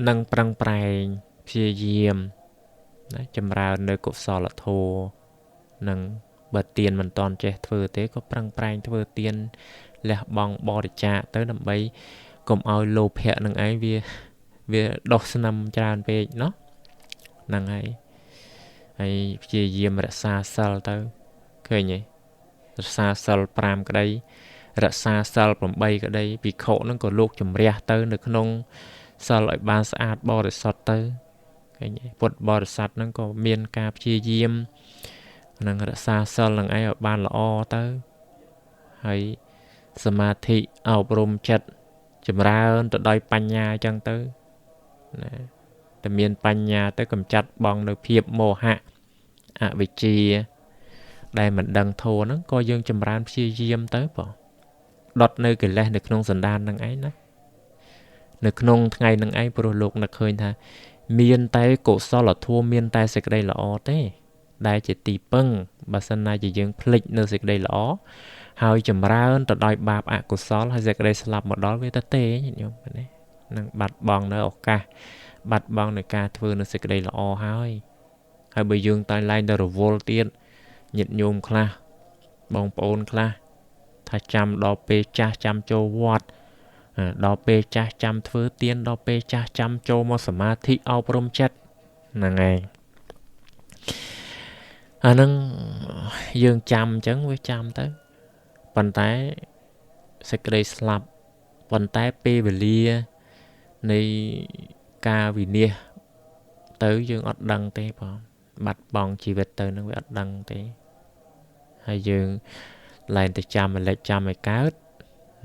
នឹងប្រឹងប្រែងព្យាយាមណាចម្រើននៅកុសលធម៌នឹងបើទានមិនតន់ចេះធ្វើទេក៏ប្រឹងប្រែងធ្វើទានលះបង់បរិច្ចាគទៅដើម្បីកុំឲ្យលោភៈនឹងឯងវាដុសស្នឹមច្រើនពេកเนาะហ្នឹងហើយព្យាយាមរក្សាសិលទៅឃើញទេរក្សាសិល5ក្តីរក្សាសិល8ក្តីភិក្ខុហ្នឹងក៏លោកជំរះទៅនៅក្នុងសិលឲ្យបានស្អាតបរិសុទ្ធទៅឃើញទេពុទ្ធបរិស័ទហ្នឹងក៏មានការព្យាយាមនឹងរក្សាសិលនឹងឯងឲ្យបានល្អទៅហើយសមាធិអប់រំចិត្តចម្រើនទៅដោយបញ្ញាអញ្ចឹងទៅណាតែមានបញ្ញាទៅកម្ចាត់បងនៅភាពមោហៈអវិជ្ជាដែលមិនដឹងធម៌ហ្នឹងក៏យើងចម្រើនព្យាយាមទៅបងដុតនៅកិលេសនៅក្នុងសន្តាននឹងឯងណានៅក្នុងថ្ងៃនឹងឯងព្រោះលោកនឹកឃើញថាមានតែកុសលធម៌មានតែសេចក្តីល្អទេដែលជាទីពឹងបើសិនណាជាយើងភ្លេចនៅសេចក្តីល្អហើយចម្រើនទៅដោយបាបអកុសលហើយសេចក្តីស្លាប់មកដល់វាទៅទេញាតិញោមណានឹងបាត់បង់នៅឱកាសបាត់បង់នៅការធ្វើនៅសេចក្តីល្អហើយបើយើងតែឡើងទៅរវល់ទៀតញាតិញោមខ្លះបងប្អូនខ្លះថាចាំដល់ពេលចាស់ចាំចូលវត្តដល់ពេលចាស់ចាំធ្វើទានដល់ពេលចាស់ចាំចូលមកសមាធិអប់រំចិត្តហ្នឹងឯងអាហ្នឹងយើងចាំអញ្ចឹងវាចាំទៅប៉ុន្តែសេចក្តីស្លាប់ប៉ុន្តែពេលវេលានៃការវិនិច្ឆ័យទៅយើងអត់ដឹងទេបងបាត់បង់ជីវិតទៅនឹងវាអត់ដឹងទេហើយយើងឡើងទៅចាំម្លេចចាំឲ្យកើត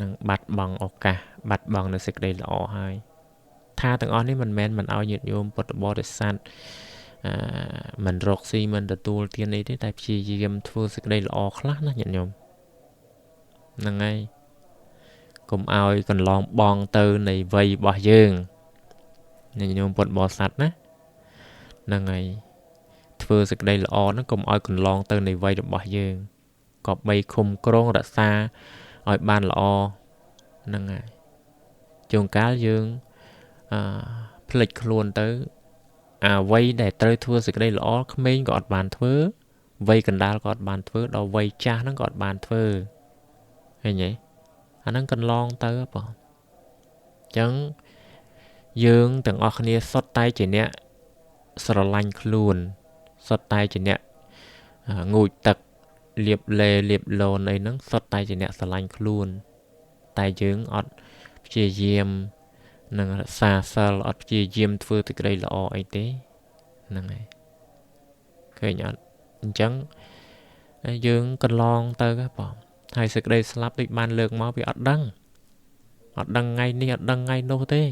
នឹងបាត់បង់ឱកាសបាត់បង់នៅសេចក្តីល្អហើយថាទាំងអស់នេះមិនមែនមិនឲ្យញាតិញោមពុទ្ធបរិស័ទមិនរកស៊ីមិនទទួលទានអីទេតែព្យាយាមធ្វើសេចក្តីល្អខ្លះណាញាតិញោមហ្នឹងហើយក កុំឲ្យកន្លងបងទៅនៃវ័យរបស់យើងញាតិញោមពុទ្ធបរិស័ទណាហ្នឹងហើយធ្វើសេចក្តីល្អហ្នឹងកុំឲ្យកន្លងទៅនៃវ័យរបស់យើងក៏បីឃុំក្រងរក្សាឲ្យបានល្អហ្នឹងហើយជួនកាលយើងភ្លេចខ្លួនទៅអ្វីដែលត្រូវធ្វើសេចក្តីល្អក្មេងក៏អត់បានធ្វើវ័យកណ្ដាលក៏អត់បានធ្វើដល់វ័យចាស់ហ្នឹងក៏អត់បានធ្វើឃើញទេអាហ្នឹងកន្លងទៅបងអញ្ចឹងយើងទាំងអស់គ្នាសុទ្ធតែជាអ្នកស្រឡាញ់ខ្លួនសុទ្ធតែជាអ្នកងូតទឹកលាបឡេលាបឡូនអីហ្នឹងសុទ្ធតែជាអ្នកស្រឡាញ់ខ្លួនតែយើងអត់ព្យាយាមនឹងរក្សាសិលអត់ព្យាយាមធ្វើសេចក្តីល្អអីទេហ្នឹងហើយឃើញអត់អញ្ចឹងយើងកន្លងទៅបងហើយសេចក្តីស្លាប់ដូចបានលើកមកវាអត់ដឹងថ្ងៃនេះអត់ដឹងថ្ងៃនោះទេ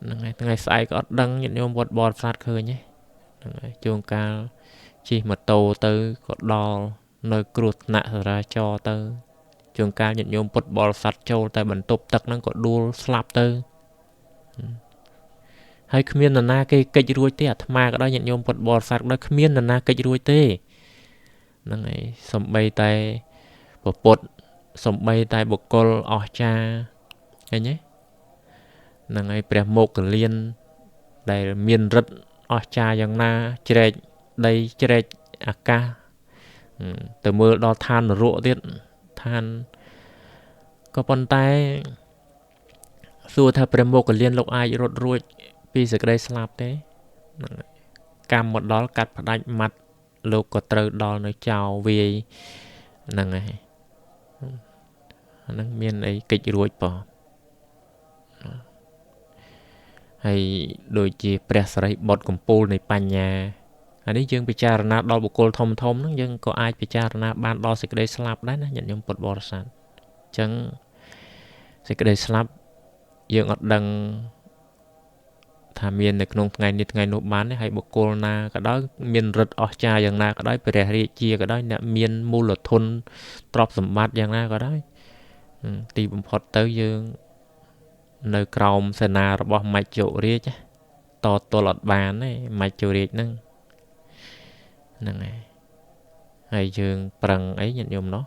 ហ្នឹងហើយថ្ងៃស្អែកក៏អត់ដឹងញាតិញោមវត្តបរិស័ទឃើញទេហ្នឹងហើយជួនកាលជិះម៉ូតូទៅក៏ដល់នៅគ្រោះថ្នាក់ចរាចរណ៍ទៅជួនកាលញាតិញោមពុទ្ធបរិស័ទចូលតែបន្ទប់ទឹកហ្នឹងក៏ដួលស្លាប់ទៅហើយគ្មាននរណាគេកិច្ចរួចទេអាត្មាក៏ដោយញាតិញោមពុទ្ធបរិស័ទក៏ដោយគ្មាននរណាកិច្ចរួចទេហ្នឹងហើយសំបីតែពុទ្ធសំបីតែបុគ្គលអស្ចារ្យឃើញទេហ្នឹងហើយព្រះមោគលានដែលមានឫទ្ធិអស្ចារ្យយ៉ាងណាជ្រែកដីជ្រែកអាកាសទៅមើលដល់ឋាននរកទៀតឋានក៏ប៉ុន្តែសួរថាព្រះមោគលានលោកអាចរត់រួចពីសេចក្តីស្លាប់ទេកម្មមកដល់កាត់ផ្ដាច់ម៉ាត់លោកក៏ត្រូវដល់នៅចោលវាយហ្នឹងហើយអាហ្នឹងមានអីកិច្ចរួចប៉ុហើយដូចជាព្រះសរិបុត្រកំពូលនៃបញ្ញាអានេះយើងពិចារណាដល់បុគ្គលធំហ្នឹងយើងក៏អាចពិចារណាបានដល់សេចក្តីស្លាប់ដែរណាញាតិញោមពុទ្ធបរិស័ទអញ្ចឹងសេចក្តីស្លាប់យើងអត់ដឹងថាមាននៅក្នុងថ្ងៃនេះថ្ងៃនោះបានទេហើយបុគ្គលណាក៏ដោយមានឫទ្ធិអស្ចារ្យយ៉ាងណាក៏ដោយព្រះរាជាក៏ដោយអ្នកមានមូលធនទ្រព្យសម្បត្តិយ៉ាងណាក៏ដោយទីបំផុតទៅយើងនៅក្រោមសេនារបស់មច្ចុរាជតទល់អត់បានទេមច្ចុរាជហ្នឹងហើយយើងប្រឹងអីញាតិញោមណោះ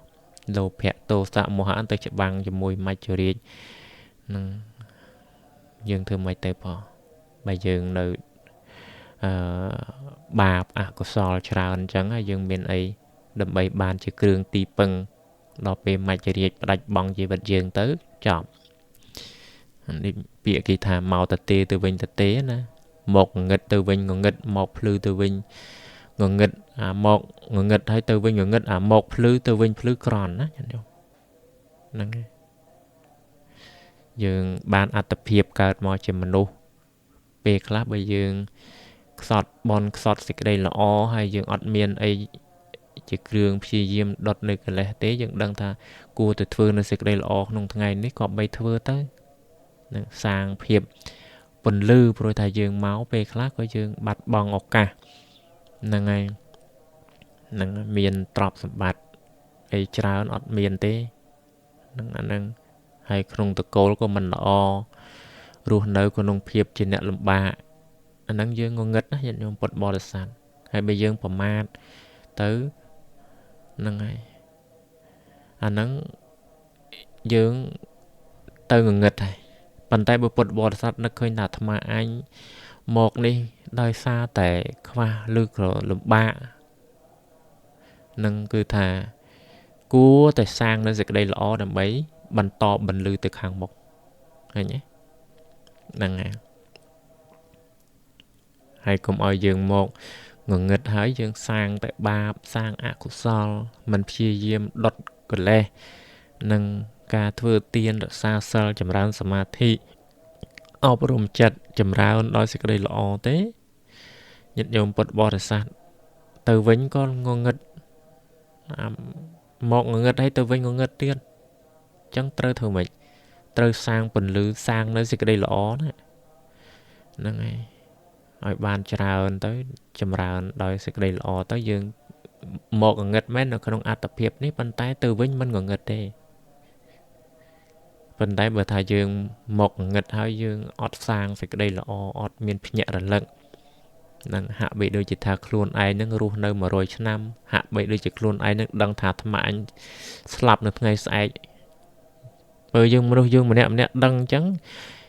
លោភៈទោសៈមោហៈទៅច្បាំងជាមួយមច្ចុរាជហ្នឹងយើងធ្វើមិនទៅផងបើយើងនៅបាបអកុសលច្រើនអញ្ចឹងហើយយើងមានអីដើម្បីបានជាគ្រឿងទីពឹងដល់ពេលមច្ចុរាជផ្ដាច់បង់ជីវិតយើងទៅចប់នេះពាក្យគេថាមកតទេទៅវិញតទេណាមកងឹតទៅវិញងឹតមកភ្លឺទៅវិញងឹតអាមកងឹតហើយទៅវិញងឹតអាមកភ្លឺទៅវិញភ្លឺក្រន់ណាហ្នឹងហើយយើងបានអត្តភាពកើតមកជាមនុស្សពេលខ្លះបើយើងខ្សត់បនខ្សត់សេចក្តីល្អហើយយើងអត់មានអីជាគ្រឿងព្យាយាមដុតនៅកិលេសទេយើងដឹងថាគួរតែធ្វើនៅសេចក្តីល្អក្នុងថ្ងៃនេះក៏បីធ្វើទៅនឹងសាងភាពពន្លឺព្រោះថាយើងមកពេលខ្លះក៏យើងបាត់បង់ឱកាសហ្នឹងហើយនឹងមានទ្រព្យសម្បត្តិអីច្រើនអត់មានទេហ្នឹងអាហ្នឹងហើយក្នុងតកូលក៏មិនល្អរស់នៅក្នុងភាពជាអ្នកលំបាកអាហ្នឹងយើងងងឹតណាញាតិញោមពុទ្ធបរិស័ទហើយបើយើងប្រមាថទៅហ្នឹងហើយអាហ្នឹងយើងទៅងងឹតហើយប៉ុន្តែបើពុទ្ធបរិស័ទនឹកឃើញថាអាត្មាអញមកនេះដោយសារតែខ្វះឬក៏លំបាកនឹងគឺថាគួរតែសាងនៅសេចក្តីល្អដើម្បីបន្តបន្លឺទៅខាងមុខឃើញទេហ្នឹងហើយកុំឲ្យយើងមកងងឹតហើយយើងសាងតែបាបសាងអកុសលមិនព្យាយាមដុតកិលេសនិងការធ្វើទានរក្សាសិលចម្រើនសមាធិអប់រំចិត្តចម្រើនដោយសេចក្តីល្អទេញាតិញោមពុទ្ធបរិស័ទទៅវិញក៏ងងឹតមកងងឹតហើយទៅវិញងងឹតទៀតអញ្ចឹងត្រូវធ្វើម៉េចត្រូវសាងពន្លឺសាងនៅសេចក្តីល្អណាហ្នឹងហើយឲ្យបានច្រើនទៅចម្រើនដោយសេចក្តីល្អទៅយើងមកងងឹតមែននៅក្នុងអត្តភាពនេះប៉ុន្តែទៅវិញមិនងងឹតទេ ប៉ុន្តែបើថាយើងមកងឹតហើយយើងអត់សាងសេចក្តីល្អអត់មានភ្ញាក់រលឹកនឹងហាក់បីដូចជាថាខ្លួនឯងនឹងរស់នៅ100ឆ្នាំហាក់បីដូចជាខ្លួនឯងនឹងដឹងថាអាត្មាអញស្លាប់នៅថ្ងៃស្អែកបើយើងមនុស្សយើងម្នាក់ដឹងអញ្ចឹង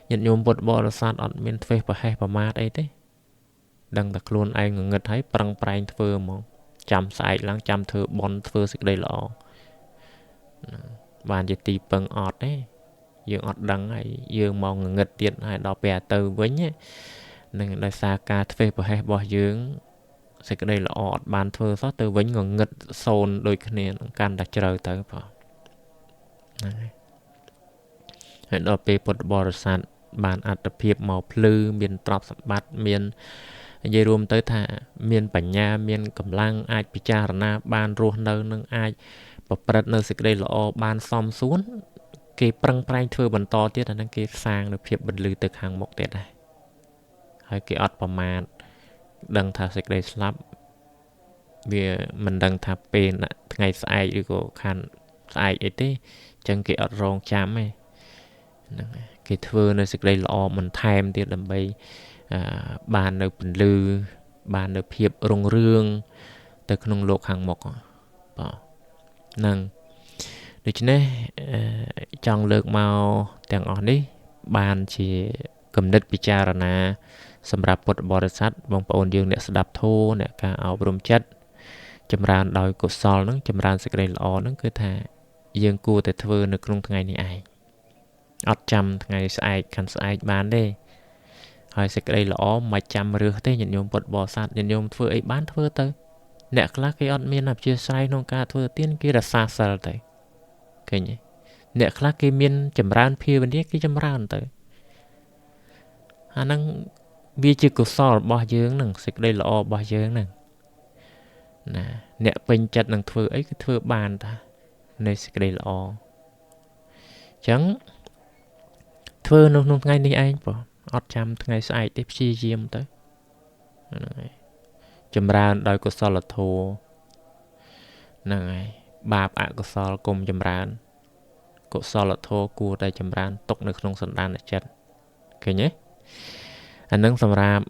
ញាតិញោមពុទ្ធបរិស័ទអត់មានធ្វេសប្រហែសប្រមាថអីទេដឹងតែខ្លួនឯងងងឹតហើយប្រឹងប្រែងធ្វើហ្មងចាំស្អែកឡើងចាំធ្វើបន់ធ្វើសេចក្តីល្អបានជាទីពឹងអត់ទេយើងអត់ដឹងហើយយើងមកងងឹតទៀតហើយដល់ពេលទៅវិញនឹងដោយសារការធ្វេសប្រហែសរបស់យើងសេចក្តីល្អអត់បានធ្វើសោះទៅវិញងងឹតសូន្យដូចគ្នានឹងកាន់តែជ្រៅទៅបងហ្នឹងហើយដល់ពេលពុទ្ធបរិស័ទបានអត្តភាពមកភ្លឺមានទ្រព្យសម្បត្តិមាននិយាយរួមទៅថាមានបញ្ញាមានកម្លាំងអាចពិចារណាបានរស់នៅនឹងអាចប្រព្រឹត្តនៅសេចក្តីល្អបានសមសួនគេប្រឹងប្រែងធ្វើបន្តទៀតអាហ្នឹងគេសាងនូវភាពបន្លឺទៅខាងមុខទៀតដែរហើយគេអត់ប្រមាថដឹងថាសេចក្តីស្លាប់វាមិនដឹងថាពេលថ្ងៃស្អែកឬក៏ខានស្អែកអីទេអញ្ចឹងគេអត់រងចាំទេហ្នឹងគេធ្វើនៅសេចក្តីល្អបន្ថែមទៀតដើម្បីបាននៅពន្លឺបាននៅភាពរុងរឿងទៅក្នុងโลกខាងមុខបាទហ្នឹងដូច្នេះចង់លើកមកទាំងអស់នេះបានជាគំនិតពិចារណាសម្រាប់ពុទ្ធបរិស័ទបងប្អូនយើងអ្នកស្ដាប់ធម៌អ្នកការអប់រំចិត្តចម្រើនដោយកុសលហ្នឹងចម្រើនសេចក្តីល្អហ្នឹងគឺថាយើងគួរតែធ្វើនៅក្នុងថ្ងៃនេះឯងអត់ចាំថ្ងៃស្អែកខាន់ស្អែកបានទេហើយសេចក្តីល្អមិនចាំរើសទេញាតិញោមពុទ្ធបរិស័ទញាតិញោមធ្វើអីបានធ្វើទៅអ្នកខ្លះគេអត់មានអព្យាស្រ័យក្នុងការធ្វើទានគេរសាសិលទៅឃើញទេអ្នកខ្លះគេមានចម្រើនភាវនាគេចម្រើនទៅអាហ្នឹងវាជាកុសលរបស់យើងហ្នឹងសេចក្តីល្អរបស់យើងហ្នឹងណាអ្នកពេញចិត្តនឹងធ្វើអីគឺធ្វើបានតានៃសេចក្តីល្អអញ្ចឹងធ្វើនៅក្នុងថ្ងៃនេះឯងបងអត់ចាំថ្ងៃស្អែកទេព្យាយាមទៅហ្នឹងហើយចម្រើនដោយកុសលធម៌ហ្នឹងហើយបាបអកុសលគុំចម្រើនកុសលធម៌គួរតែចម្រើនទុកនៅក្នុងសន្តានចិត្តឃើញទេអានឹងសម្រាប់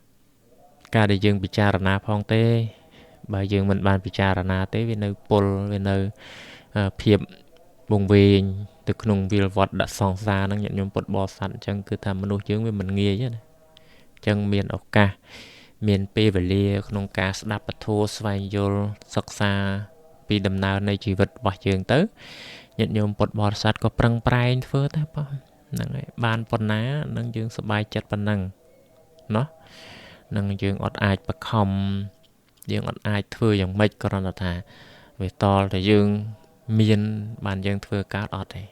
ការដែលយើងពិចារណាផងទេបើយើងមិនបានពិចារណាទេវានៅពុលវានៅភាពវង្វេងទៅក្នុងវិលវត្តដាក់សង្សារហ្នឹងញាតិញោមពុទ្ធបរិស័ទអញ្ចឹងគឺថាមនុស្សយើងវាមិនងាយទេណាអញ្ចឹងមានឱកាសមានពេលវេលាក្នុងការស្ដាប់ពធស្វែងយល់សិក្សាពីដំណើរនៃជីវិតរបស់យើងទៅញាតិញោមពុទ្ធបរិស័ទក៏ប្រឹងប្រែងធ្វើទៅបងហ្នឹងហើយបានប៉ុណ្ណានឹងយើងសប្បាយចិត្តប៉ុណ្ណឹងណោះនឹងយើងអត់អាចបខំយើងអត់អាចធ្វើយ៉ាងម៉េចគ្រាន់តែថាវាតលតែយើងមានបានយើងធ្វើកើតអត់ទេ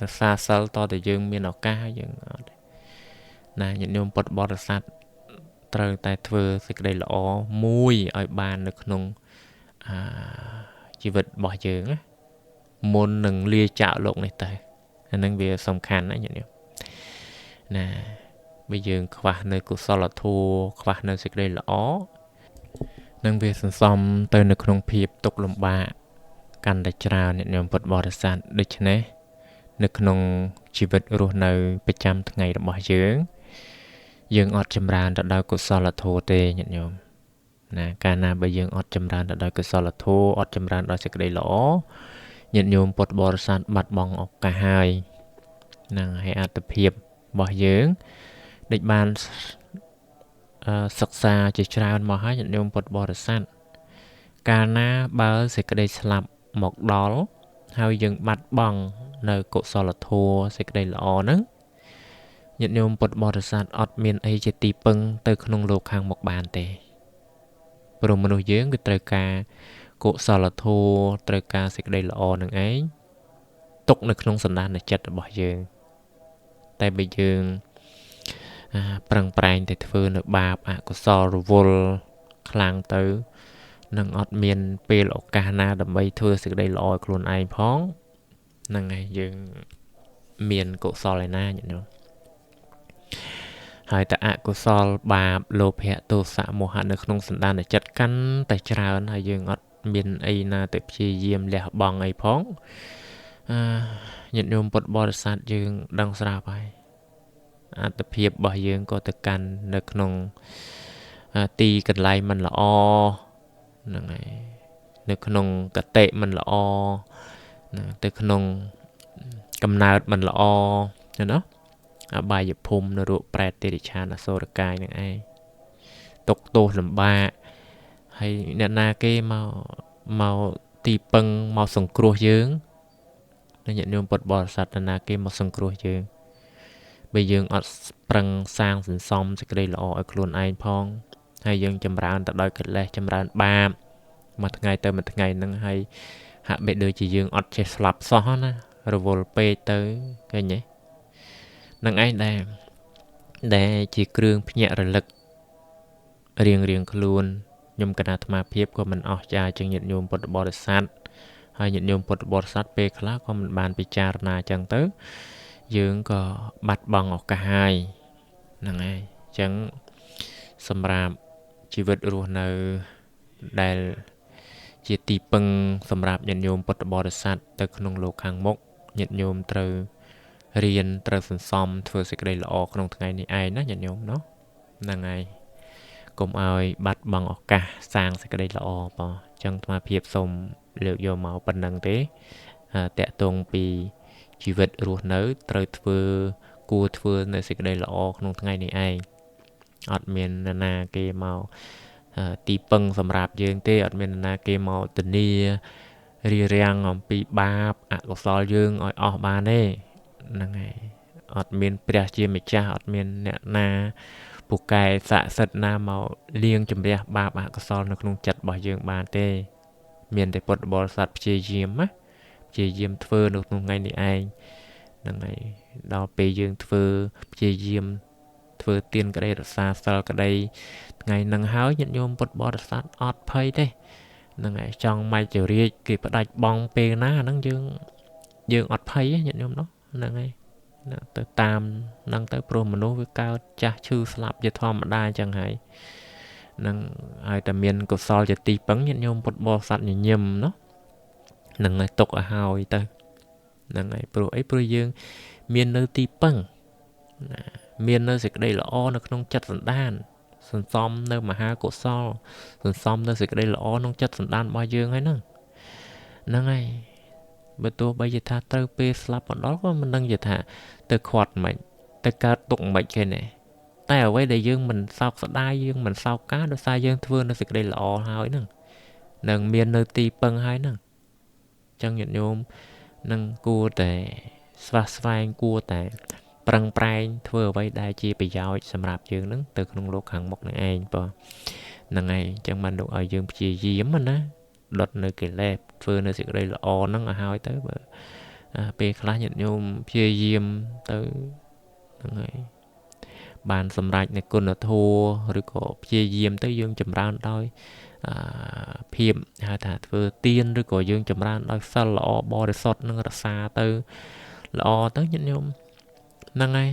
រសាសិលតតែយើងមានឱកាសយើងអត់ទេណាញាតិញោមពុទ្ធបរិស័ទត្រូវតែធ្វើសេចក្តីល្អមួយឲ្យបាននៅក្នុងជីវិតរបស់យើងណាមុននឹងលាចាកលោកនេះទៅអានឹងវាសំខាន់ណាញាតិញោមណាបើយើងខ្វះនៅកុសលធម៌ខ្វះនៅសេចក្តីល្អនឹងវាសន្សំទៅនៅក្នុងភាពទុក្ខលំបាកកាន់តែច្រើនញាតិញោមពុទ្ធបរិស័ទដូច្នេះនៅក្នុងជីវិតរស់នៅប្រចាំថ្ងៃរបស់យើងអត់ចម្រើនទៅដោយកុសលធម៌ទេញាតិញោមណាកាលណាបើយើងអត់ចម្រើនទៅដោយកុសលធម៌អត់ចម្រើនដោយសេចក្តីល្អញាតិញោមពុទ្ធបរិស័ទបាត់បង់ឱកាសហើយហ្នឹងហើយអត្តភាពរបស់យើងដូចបានសិក្សាជាច្រើនមកហើយញាតិញោមពុទ្ធបរិស័ទកាលណាបើសេចក្តីស្លាប់មកដល់ហើយយើងបាត់បង់នៅកុសលធម៌សេចក្តីល្អហ្នឹងញាតិញោមពុទ្ធបរិស័ទអត់មានអីជាទីពឹងទៅក្នុងលោកខាងមុខបានទេព្រោះមនុស្សយើងគឺត្រូវការកុសលធម៌ត្រូវការសេចក្តីល្អនឹងឯងទុកនៅក្នុងសន្តានចិត្តរបស់យើងតែបើយើងប្រឹងប្រែងតែធ្វើនៅបាបអកុសលរវល់ខ្លាំងទៅនឹងអត់មានពេលឱកាសណាដើម្បីធ្វើសេចក្តីល្អឲ្យខ្លួនឯងផងហ្នឹងហើយយើងមានកុសលឯណាញាតិញោមហើយតែអកុសលបាបលោភៈទោសៈមោហៈនៅក្នុងសន្តានចិត្តកាន់តែច្រើនហើយយើងអត់មានអីណាទៅព្យាយាមលះបង់អីផង ញាតិញោមពុទ្ធបរិស័ទយើងដឹងស្រាប់ហើយអត្តភាពរបស់យើងក៏ទៅកាន់នៅក្នុងទីកន្លែងមិនល្អហ្នឹងហើយនៅក្នុងកតិមិនល្អទៅក្នុងកំណើតមិនល្អណាអបាយភូមិនរកប្រែតតិរិឆានអសូរកាយនឹងឯងទុកទោសលំបាកហើយអ្នកណាគេមកទីពឹងមកសង្គ្រោះយើងញាតិញោមពុទ្ធបរិស័ទអ្នកណាគេមកសង្គ្រោះយើងបើយើងអត់ប្រឹងសាងសន្សំសេចក្តីល្អឲ្យខ្លួនឯងផងហើយយើងចម្រើនទៅដោយកិលេសចម្រើនបាបមួយថ្ងៃទៅមួយថ្ងៃហ្នឹងហើយហាក់បីដូចជាយើងអត់ចេះស្លាប់សោះណារវល់ពេកទៅឃើញទេនឹងឯងដែលជាគ្រឿងភ្ញាក់រលឹករៀងខ្លួនខ្ញុំកណាអាត្មាភាពក៏មិនអស់ចាជាងញាតិញោមពុទ្ធបរិស័ទហើយញាតិញោមពុទ្ធបរិស័ទពេលខ្លះក៏មិនបានពិចារណាចឹងទៅយើងក៏បាត់បង់ឱកាសហើយហ្នឹងហើយអញ្ចឹងសម្រាប់ជីវិតរស់នៅដែលជាទីពឹងសម្រាប់ញាតិញោមពុទ្ធបរិស័ទទៅក្នុងលោកខាងមុខញាតិញោមត្រូវរៀនត្រូវសន្សំធ្វើសេចក្តីល្អក្នុងថ្ងៃនេះឯងណាញាតិញោមណោះហ្នឹងហើយកុំឲ្យបាត់បង់ឱកាសសាងសេចក្តីល្អបងអញ្ចឹងអាត្មាភាពសូមលើកយកមកប៉ុណ្្នឹងទេតាក់ទងពីជីវិតរស់នៅត្រូវគួរធ្វើនៅសេចក្តីល្អក្នុងថ្ងៃនេះឯងអត់មាននរណាគេមកទីពឹងសម្រាប់យើងទេអត់មាននរណាគេមកធានារារាំងអំពីបាបអកុសលយើងឲ្យអស់បានទេហ្នឹងហើយអត់មានព្រះជាម្ចាស់អត់មានអ្នកណាពូកែស័ក្តិសិទ្ធិណាមកលាងជម្រះបាបអកុសលនៅក្នុងចិត្តរបស់យើងបានទេមានតែពុទ្ធបរិស័ទព្យាយាមណាព្យាយាមធ្វើនៅក្នុងថ្ងៃនេះឯងហ្នឹងហើយដល់ពេលយើងធ្វើព្យាយាមធ្វើទានក្តីរក្សាសិលក្តីថ្ងៃហ្នឹងហើយញាតិញោមពុទ្ធបរិស័ទអត់ភ័យទេហ្នឹងហើយចង់មកជរាជគេផ្ដាច់បងពេលណាហ្នឹងយើងអត់ភ័យទេញាតិញោមនោះហ្នឹងហើយទៅតាមហ្នឹងទៅព្រោះមនុស្សវាកើតចាស់ឈឺស្លាប់ជាធម្មតាអញ្ចឹងហើយនឹងឲ្យតែមានកុសលជាទីពឹងញាតិញោមពុទ្ធបរិស័ទញញឹមเนาะនឹងឲ្យទុកឲ្យហើយទៅហ្នឹងហើយព្រោះអីព្រោះយើងមាននៅទីពឹងមាននៅសេចក្តីល្អនៅក្នុងចិត្តសន្តានសន្សំនៅមហាកុសលសន្សំនៅសេចក្តីល្អក្នុងចិត្តសន្តានរបស់យើងហើយហ្នឹងហើយបើទោះបីជាថាត្រូវពេលស្លាប់បណ្ដោះក៏មិនដឹងជាថាទៅខាត់មិនទៅកើតទុកមិនគេណាតែអ្វីដែលយើងមិនសោកស្ដាយយើងមិនសោកការដោយសារយើងធ្វើនៅសេចក្តីល្អហើយហ្នឹងនឹងមាននៅទីពឹងហើយហ្នឹងអញ្ចឹងញាតិញោមនឹងគួរតែស្វះស្វែងគួរតែប្រឹងប្រែងធ្វើអ្វីដែលជាប្រយោជន៍សម្រាប់យើងហ្នឹងទៅក្នុងលោកខាងមុខនឹងឯងបងហ្នឹងហើយអញ្ចឹងបានលោកឲ្យយើងព្យាយាមណាដុតនៅកិលេសធ្វើនៅសេចក្តីល្អហ្នឹងឲ្យហើយទៅបើពេលខ្លះញាតិញោមព្យាយាមទៅហ្នឹងហើយបានសម្រេចនៅគុណធម៌ឬក៏ព្យាយាមទៅយើងចម្រើនដោយភាពហៅថាធ្វើទានឬក៏យើងចម្រើនដោយសិលល្អបរិសុទ្ធនឹងរក្សាទៅល្អទៅញាតិញោមហ្នឹងហើយ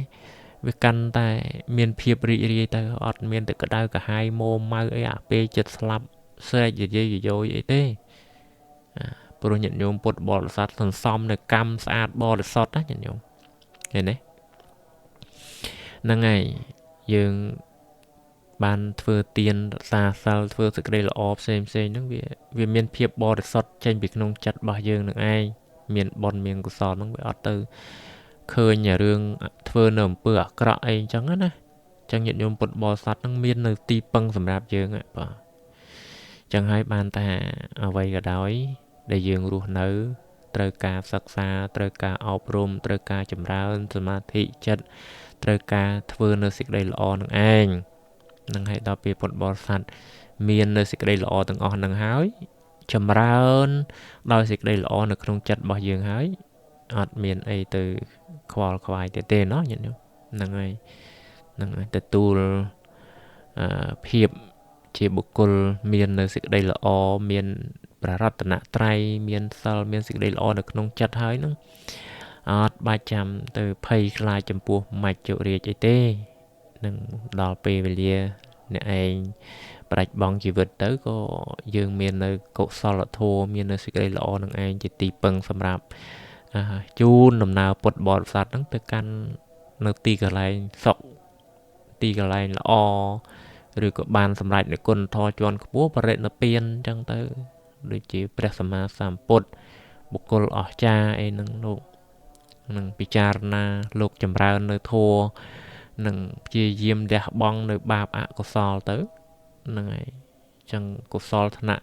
វាកាន់តែមានភាពរីករាយទៅអត់មានតែក្តៅក្រហាយម៉ោម៉ៅអីអាពេលចិត្តស្លាប់ស្រែកយាយយោយអីទេព្រោះញាតិញោមពុទ្ធបរិស័ទសន្សំនៅកម្មស្អាតបរិសុទ្ធណាញាតិញោមឃើញទេហ្នឹងហើយយើងបានធ្វើទានរក្សាសិលធ្វើសេចក្តីល្អផ្សេងហ្នឹងវាមានភាពបរិសុទ្ធចេញពីក្នុងចិត្តរបស់យើងនឹងឯងមានបុណ្យមានកុសលហ្នឹងវាអត់ទៅឃើញរឿងធ្វើនៅអំពើអាក្រក់អីអញ្ចឹងណាអញ្ចឹងញាតិញោមពុទ្ធបរិស័ទហ្នឹងមាននៅទីពឹងសម្រាប់យើងបាទអញ្ចឹងហើយបានតែអ្វីក៏ដោយដែលយើងរស់នៅត្រូវការសិក្សាត្រូវការអប់រំត្រូវការចម្រើនសមាធិចិត្តត្រូវការធ្វើនៅសេចក្តីល្អនឹងឯងនឹងឲ្យដល់ពេលពុទ្ធបរិស័ទមាននៅសេចក្តីល្អទាំងអស់នឹងហើយចម្រើនដោយសេចក្តីល្អនៅក្នុងចិត្តរបស់យើងហើយអត់មានអីទៅខ្វល់ខ្វាយទេเนาะញាតិញោមហ្នឹងហើយទទួលភាពជាបុគ្គលមាននៅសេចក្តីល្អមានប្ររតនត្រ័យមានសិលមានសេចក្តីល្អនៅក្នុងចិត្តហើយហ្នឹងអត់បាច់ចាំទៅភ័យខ្លាចចំពោះមច្ចុរាជអីទេនឹងដល់ពេលវេលាអ្នកឯងប្រាច់បង់ជីវិតទៅក៏យើងមាននៅកុសលធម៌មាននៅសេចក្តីល្អនឹងឯងជាទីពឹងសម្រាប់ chun nằm nào bột bọt sạt nắng tới căn nơi tì cả lại sọc tì cả lại là o rồi có bàn sầm lại để con thò chọn búa và rệt là piên chẳng tới rồi chỉ bẹt sầm mà sàm bộtบุคคลออกจ้าไอ้หนึ่งลูกหนึ่งพิจารณาลูกจำราในทัวหนึ่งจีเยี่ยมเดะบองในบาปอะกุศลเตอหนึ่งไอ้จังกุศลธนะ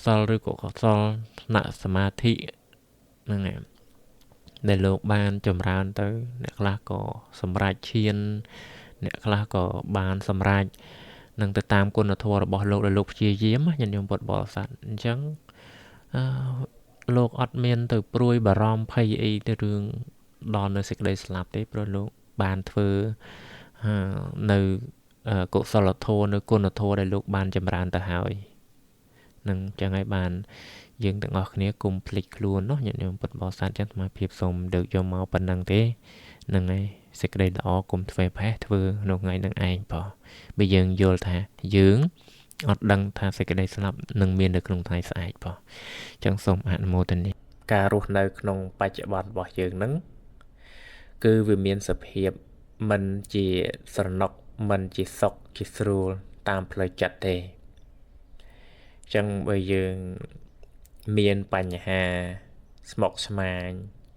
ศลหรือกุศลธนะสมาธิหนึ่งไอ้ในโลกบ้านจำราเตอเนี่ยคลาก็สำราญเชียนเนี่ยคลาก็บานสำราญหนึ่งติดตามคนทัวร์บอกโลกในโลกจีเยี่ยมยันยมบทบอสันจังโลกอัดเมียนตัวปลุยบารอมพายไอในเรื่องดอนในสิ่งใดสลับได้โปรโลกบานเฟอในกุศลโทในกุณโทได้ลูกบานจำรานตะหายนั่งจะไงบานยังต่างออกเนี้ยกลุ่มพลิกล้วนเนาะอย่างนี้ปดบอสันจันมาเพียบสมเดือดยมเอาปันนังเต้นั่งไงสิ่งใดดอกลุ่มเฟยแพ้เฟอนกไงนั่งไอพอไปยังโยลแท้ยืงอดดังทาสิ่งใดสลับนั่งเมียนในกลุ่มไทยสายพอจังสมอันโมตันนี้การรู้ในขนมปัจจุบันบอกอย่างนั้นคือวิมีนสเพียบมันจีสนกมันจีสกจีสรูตามเพลจัดเตจังไปยังเมียนปัญหาสมกสมาน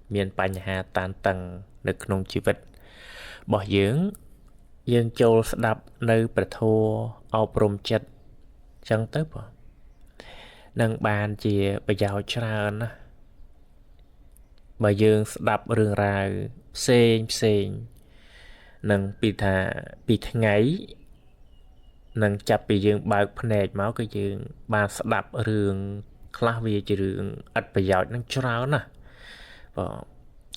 เมียนปัญหาตานตังในขนมชีวิตบอกยังโจลสดับในประโทเอาปรมจัดจังเติบนังบานจีไปยาวชรานะมายืงสดับเรื่องราวเซงนังปีทั้งไงนังจับไปยืงบางแผนกเมาก็ยืงบานสดับเรื่องคลาวีจีเรื่องอัดไปยาวนังชรานะ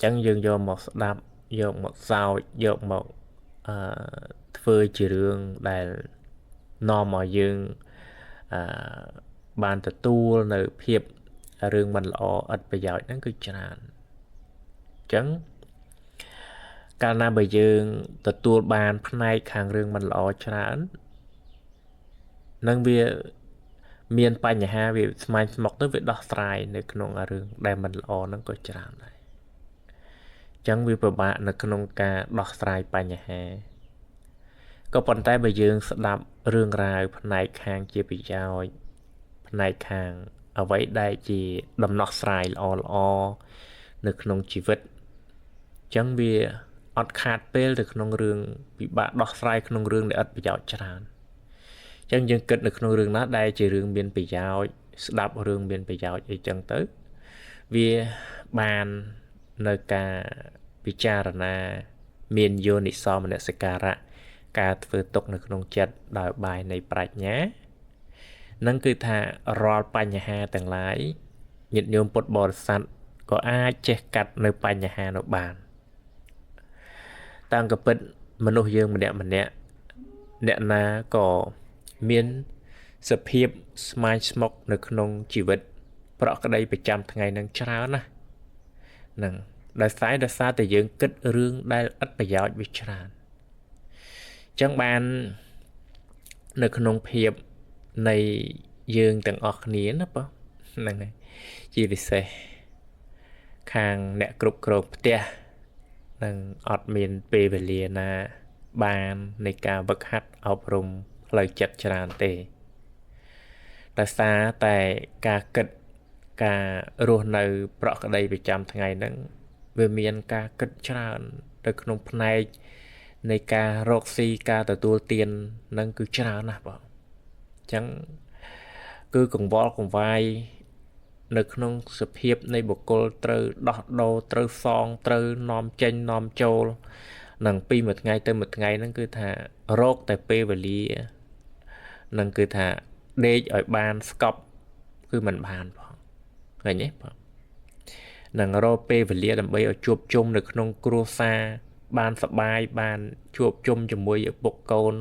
จังยืงโยมหมดสดับโยมหมดสาวโยมหมดเฟอจีเรื่องได้นอมมายืงบานตะตูในเพียบเรื่องมันละอัดประโยชน์นั่นคือจานจังการนำไปยืงตะตูบานภายในขางเรื่องมันละจานนั่งเวียเมียนปัญหาเวียสมัยสมองต้องเวียดดอกสายในขนมเรื่องได้มันละนั่นก็จานเลยจังเวียประบาในขนมการดอกสายปัญหาก็ปนใต้ไปยืงสดับเรื่องราวภายในขางเจียบยาวในคางเอาไว้ได้จีดำนอกสายอในขนมชีวิตจังเบียอดขาดเปลในขนมเรื่องปีบะดอกสายขนมเรื่องในอัดประโยชน์จานจังยังเกิดในขนมเรื่องนั้นได้จีเรื่องเบียนประโยชน์สดับเรื่องเบียนประโยชน์อีจังเต๋อเวียบานในการพิจารณาเมียนโยนิซอมเนสการะการฝึกตกในขนมจัดดาวบายในปราชญานั่นคือถ้ารอปัญหาต่างหลายยิดโยมปดบอดสัตว์ก็อาจจะกัดในปัญหาในบานตามกับเป็นมนุษย์ยังมันเนี่ยนาก็มีนสเพียบสมัยสมกในขนมชีวิตเพราะก็ได้ไปจำทั้งไงนั่งเช้านะนั่งได้สายได้ซาแต่ยังกิดเรื่องได้อัดประโยชน์วิจารณ์จังบานในขนมเพียบในยืงต่างออกนี้นะปะนั่นไงจีวิเศษคางเนกรุบกรบเตียนั่งอดมีนเปเวเลียนาบานในการบักฮัดเอาปรุงเลยจัดจานเตแต่ซาแต่การกิดการรู้ในเปราะกระไดไปจำทั้งไงนั่งเวเมียนการกิดจานโดยขนมในในการโรคซีการตัวเตียนนั่งคือจานนะปะจังคือกงบอลกงไวในขนมสเพียบในบุคคลเตอร์ดอกโดเตอร์ซองเตอร์นอมเจนนอมโจลนั่งปีหมดไงเติมหมดไงนั่นคือถ้าโรคแต่เปเวลีนั่นคือถ้าเดย์ở bàn scop คือมันบานพอไงเนี่ยพอนั่งโรคเปเวลีดำไปเอาจูบจุ่มในขนมครัวซาบานสบายบานจูบจุ่มจมูกปกโกน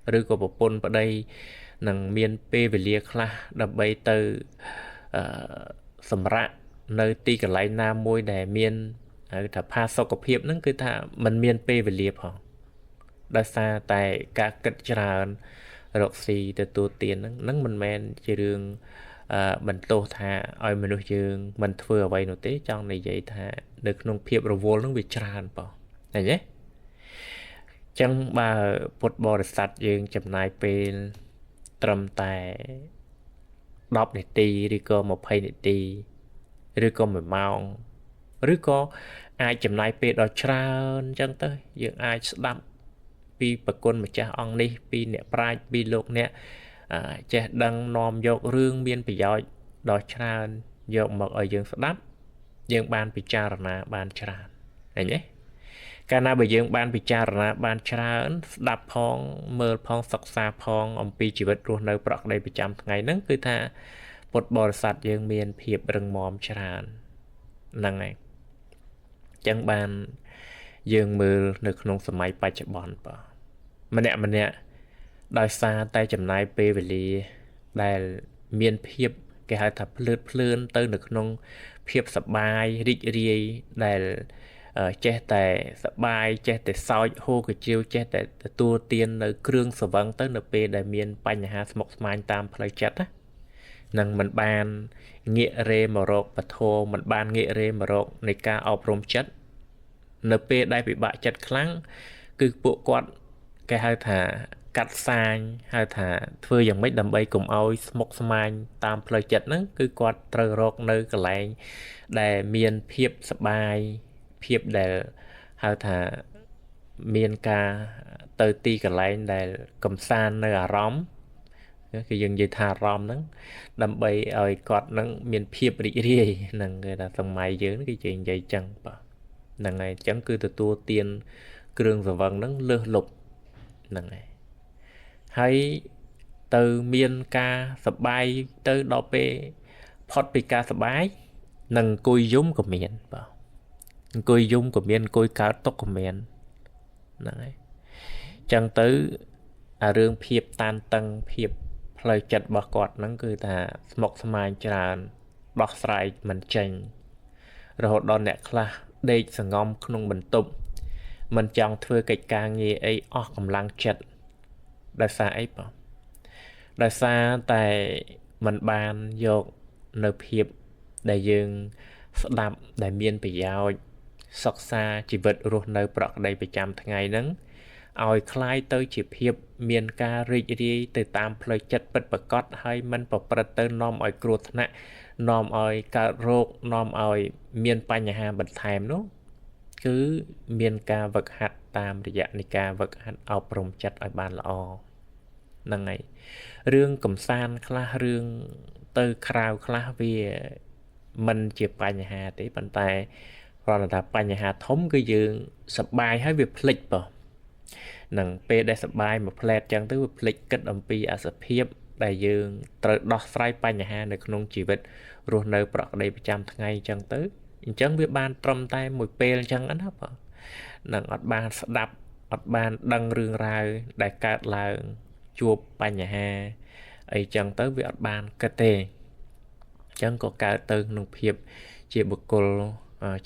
หรือก็ปปนไปได้นังเมียนเปเวเลียคลาดับใบเตอสำระในตีกับไหลน้ำมวยแดเมียนถ้าพาสกปรกนั่นคือถ้ามันเมียนเปเวเลียพอได้ซาแต่การกัดจรานรกซีแต่ตัวเตียนนั่งมันแมนจะเรื่อง បន្ទោសថាឲ្យមនុស្សយើងមិនធ្វើអ្វីនោះទេចង់និយាយថានៅក្នុងភាពរវល់នឹងវាច្រើនបងឃើញទេចឹងបើពុទ្ធបរិស័ទយើងចំណាយពេលត្រឹមតែ10នាទីឬក៏20នាទីឬក៏1ម៉ោងឬក៏អាចចំណាយពេលដល់ច្រើនចឹងទៅយើងអាចស្ដាប់ពីប្រគុណម្ចាស់អង្គនេះពីអ្នកប្រាជ្ញពីលោកអ្នកចេះដឹងនាំយករឿងមានប្រយោជន៍ដ៏ច្រើនយកមកឲ្យយើងស្ដាប់យើងបានពិចារណាបានច្រើនឃើញទេកាលណាបើយើងបានពិចារណាបានច្រើនស្ដាប់ផងមើលផងសិក្សាផងអំពីជីវិតរស់នៅប្រកបដោយប្រចាំថ្ងៃហ្នឹងគឺថាពុទ្ធបរិស័ទយើងមានភាពរឹងមាំច្រើនហ្នឹងហើយចឹងបានយើងមើលនៅក្នុងសម័យបច្ចុប្បន្នបាទម្នាក់ដោយសារតែចំណាយពេលវេលាដែលមានភាពគេហៅថាភ្លើតភ្លើនទៅនៅក្នុងភាពសប្បាយរីករាយដែលចេះតែសប្បាយចេះតែសោចហូរកាជៀវចេះតែទទួលទាននៅគ្រឿងស្រវឹងទៅនៅពេលដែលមានបញ្ហាស្មុគស្មាញតាមផ្លូវចិត្តណានឹងមិនបានងាករេមករកពធមិនបានងាករេមករកនៃការអប់រំចិត្តនៅពេលដែលពិបាកចិត្តខ្លាំងគឺពួកគាត់គេហៅថាកាត់សាញហៅថាធ្វើយ៉ាងម៉េចដើម្បីកុំឲ្យស្មុគស្មាញតាមផ្លូវចិត្តហ្នឹងគឺគាត់ត្រូវរកនៅកន្លែងដែលមានភាពសប្បាយភាពដែលហៅថាមានការទៅទីកន្លែងដែលកំសាន្តនៅអារម្មណ៍គឺយើងនិយាយថាអារម្មណ៍ហ្នឹងដើម្បីឲ្យគាត់នឹងមានភាពរីករាយហ្នឹងគេថាសម័យយើងគឺនិយាយចឹងបាទហ្នឹងហើយអញ្ចឹងគឺទទួលទានគ្រឿងស្រវឹងហ្នឹងលើសលប់ហ្នឹងហើយទៅមានការសប្បាយទៅដល់ពេលផុតពីការសប្បាយនឹងអង្គុយយំក៏មានបាទអង្គុយយំក៏មានអង្គុយកើតទុកក៏មានហ្នឹងហើយអញ្ចឹងទៅអារឿងភាពតានតឹងភាពផ្លូវចិត្តរបស់គាត់ហ្នឹងគឺថាស្មុគស្មាញច្រើនដោះស្រាយមិនចេញរហូតដល់អ្នកខ្លះដេកសងំក្នុងបន្ទប់មិនចង់ធ្វើកិច្ចការងារអីអស់កម្លាំងចិត្តដោយសារអីបងដោយសារតែมันបានយកនៅភាពដែលយើងស្ដាប់ដែលមានប្រយោជន៍សិក្សាជីវិតរស់នៅប្រកបដោយប្រចាំថ្ងៃហ្នឹងឲ្យคล้ายទៅជាភាពមានការរីករាយទៅតាមផ្លូវចិត្តពិតប្រាកដហើយมันប្រព្រឹត្តទៅនាំឲ្យគ្រោះថ្នាក់នាំឲ្យកើតរោគនាំឲ្យមានបញ្ហាបន្ថែមនោះគឺមានការវឹកហាត់តាមរយៈនៃការវឹកហាត់អប់រំចិត្តឲ្យបានល្អហ្នឹងហើយរឿងកំសាន្តខ្លះរឿងទៅក្រៅខ្លះវាមិនជាបញ្ហាទេប៉ុន្តែគ្រាន់តែបញ្ហាធំគឺយើងសប្បាយហើយវាភ្លេចបងនឹងពេលដែលសប្បាយមួយផ្លែតចឹងទៅវាភ្លេចគិតអំពីអសភាពដែលយើងត្រូវដោះស្រាយបញ្ហានៅក្នុងជីវិតរស់នៅប្រកបដោយប្រចាំថ្ងៃចឹងទៅអញ្ចឹងវាបានត្រឹមតែមួយពេលអញ្ចឹងណាបងនឹងអត់បានស្ដាប់អត់បានដឹងរឿងរ៉ាវដែលកើតឡើងជួបបញ្ហាអីចឹងទៅវាអត់បានគិតទេអញ្ចឹងក៏កើតទៅក្នុងភាពជាបុគ្គល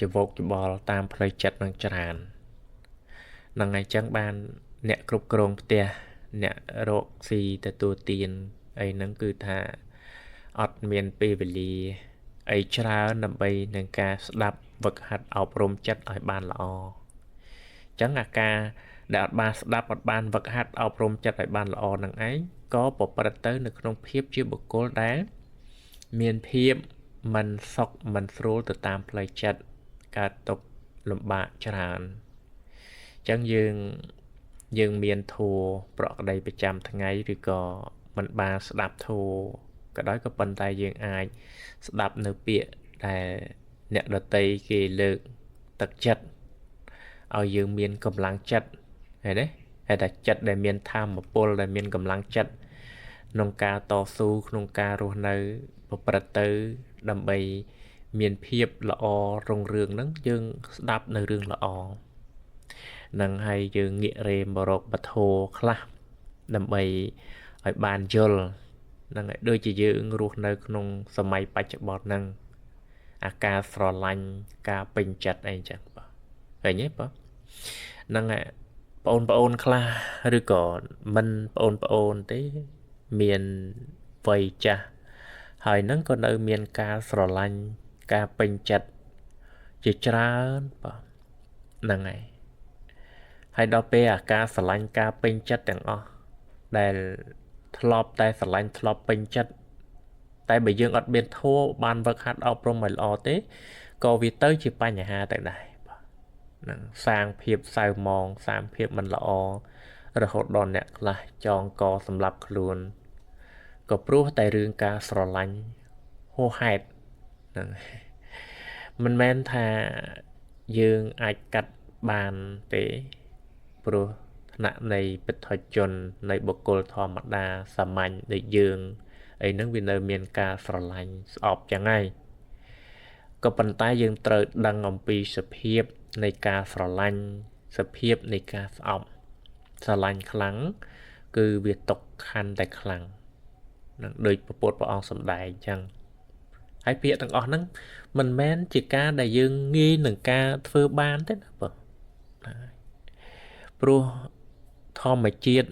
ជាវោកច្បល់តាមផ្លូវចិត្តនឹងច្រើនហ្នឹងហើយអញ្ចឹងបានអ្នកគ្រប់គ្រងផ្ទះអ្នករកស៊ីទទួលទានអីហ្នឹងគឺថាអត់មានពេលវេលាអីច្រើនដើម្បីនឹងការស្ដាប់វឹកហាត់អប់រំចិត្តឲ្យបានល្អអញ្ចឹងអាការដែលអត់បានស្ដាប់អត់បានវឹកហាត់អប់រំចិត្តឲ្យបានល្អនឹងឯងក៏ប្រព្រឹត្តទៅនៅក្នុងភាពជាបុគ្គលដែលមានភាពមិនសុខមិនស្រួលទៅតាមផ្លូវចិត្តកើតទុក្ខលំបាកច្រើនអញ្ចឹងយើងមានធัวប្រកបដោយប្រចាំថ្ងៃឬក៏មិនបានស្ដាប់ធัวក៏ដោយក៏ប៉ុន្តែយើងអាចស្ដាប់នៅពាក្យដែលអ្នកដតីគេលើកទឹកចិត្តឲ្យយើងមានកម្លាំងចិត្តឃើញទេហើយតែចិត្តដែលមានធម៌ពលដែលមានកម្លាំងចិត្តក្នុងការតស៊ូក្នុងការរស់នៅប្រព្រឹត្តទៅដើម្បីមានភាពល្អរុងរឿងហ្នឹងយើងស្ដាប់នៅរឿងល្អនឹងហើយយើងងាករេមរកបធោខ្លះដើម្បីឲ្យបានយល់នឹងឲ្យដូចជាយើងរស់នៅក្នុងសម័យបច្ចុប្បន្នហ្នឹងអាការស្រឡាញ់ការពេញចិត្តអីចឹងបាទឃើញទេបាទហ្នឹងហើយបងប្អូនខ្លះឬក៏មិនបងប្អូនទេមានវ័យចាស់ ហើយនឹងក៏នៅមានការស្រឡាញ់ការពេញចិត្តជាច្រើនបាទហ្នឹងហើយដល់ពេលអាការស្រឡាញ់ការពេញចិត្តទាំងអស់ដែលធ្លាប់តែស្រឡាញ់ធ្លាប់ពេញចិត្តតែបើយើងអត់មានធัวបានវឹកហាត់អប់រំឲ្យល្អទេក៏វាទៅជាបញ្ហាទៅដែរបាទនឹងសាងភាពសៅមងសាងភាពមិនល្អរហូតដល់អ្នកខ្លះចងកសម្លាប់ខ្លួនក៏ព្រោះតែរឿងការស្រឡាញ់ហួសហេតុហ្នឹងមិនមែនថាយើងអាចកាត់បានទេព្រោះថ្នាក់នៃពុទ្ធជននៃបុគ្គលធម្មតាសាមញ្ញដូចយើងអីហ្នឹងវានៅមានការស្រឡាញ់ស្អប់ចឹងហើយក៏ប៉ុន្តែយើងត្រូវដឹងអំពីសភាពនៃការស្រឡាញ់សភាពនៃការស្អប់ស្រឡាញ់ខ្លាំងគឺវាຕົកខណ្ឌតែខ្លាំងនឹងដូចព្រះពុទ្ធព្រះអង្គសម្ដែងចឹងហើយពាក្យទាំងអស់ហ្នឹងមិនមែនជាការដែលយើងងាយនឹងការធ្វើបានទេណាបងព្រោះធម្មជាតិ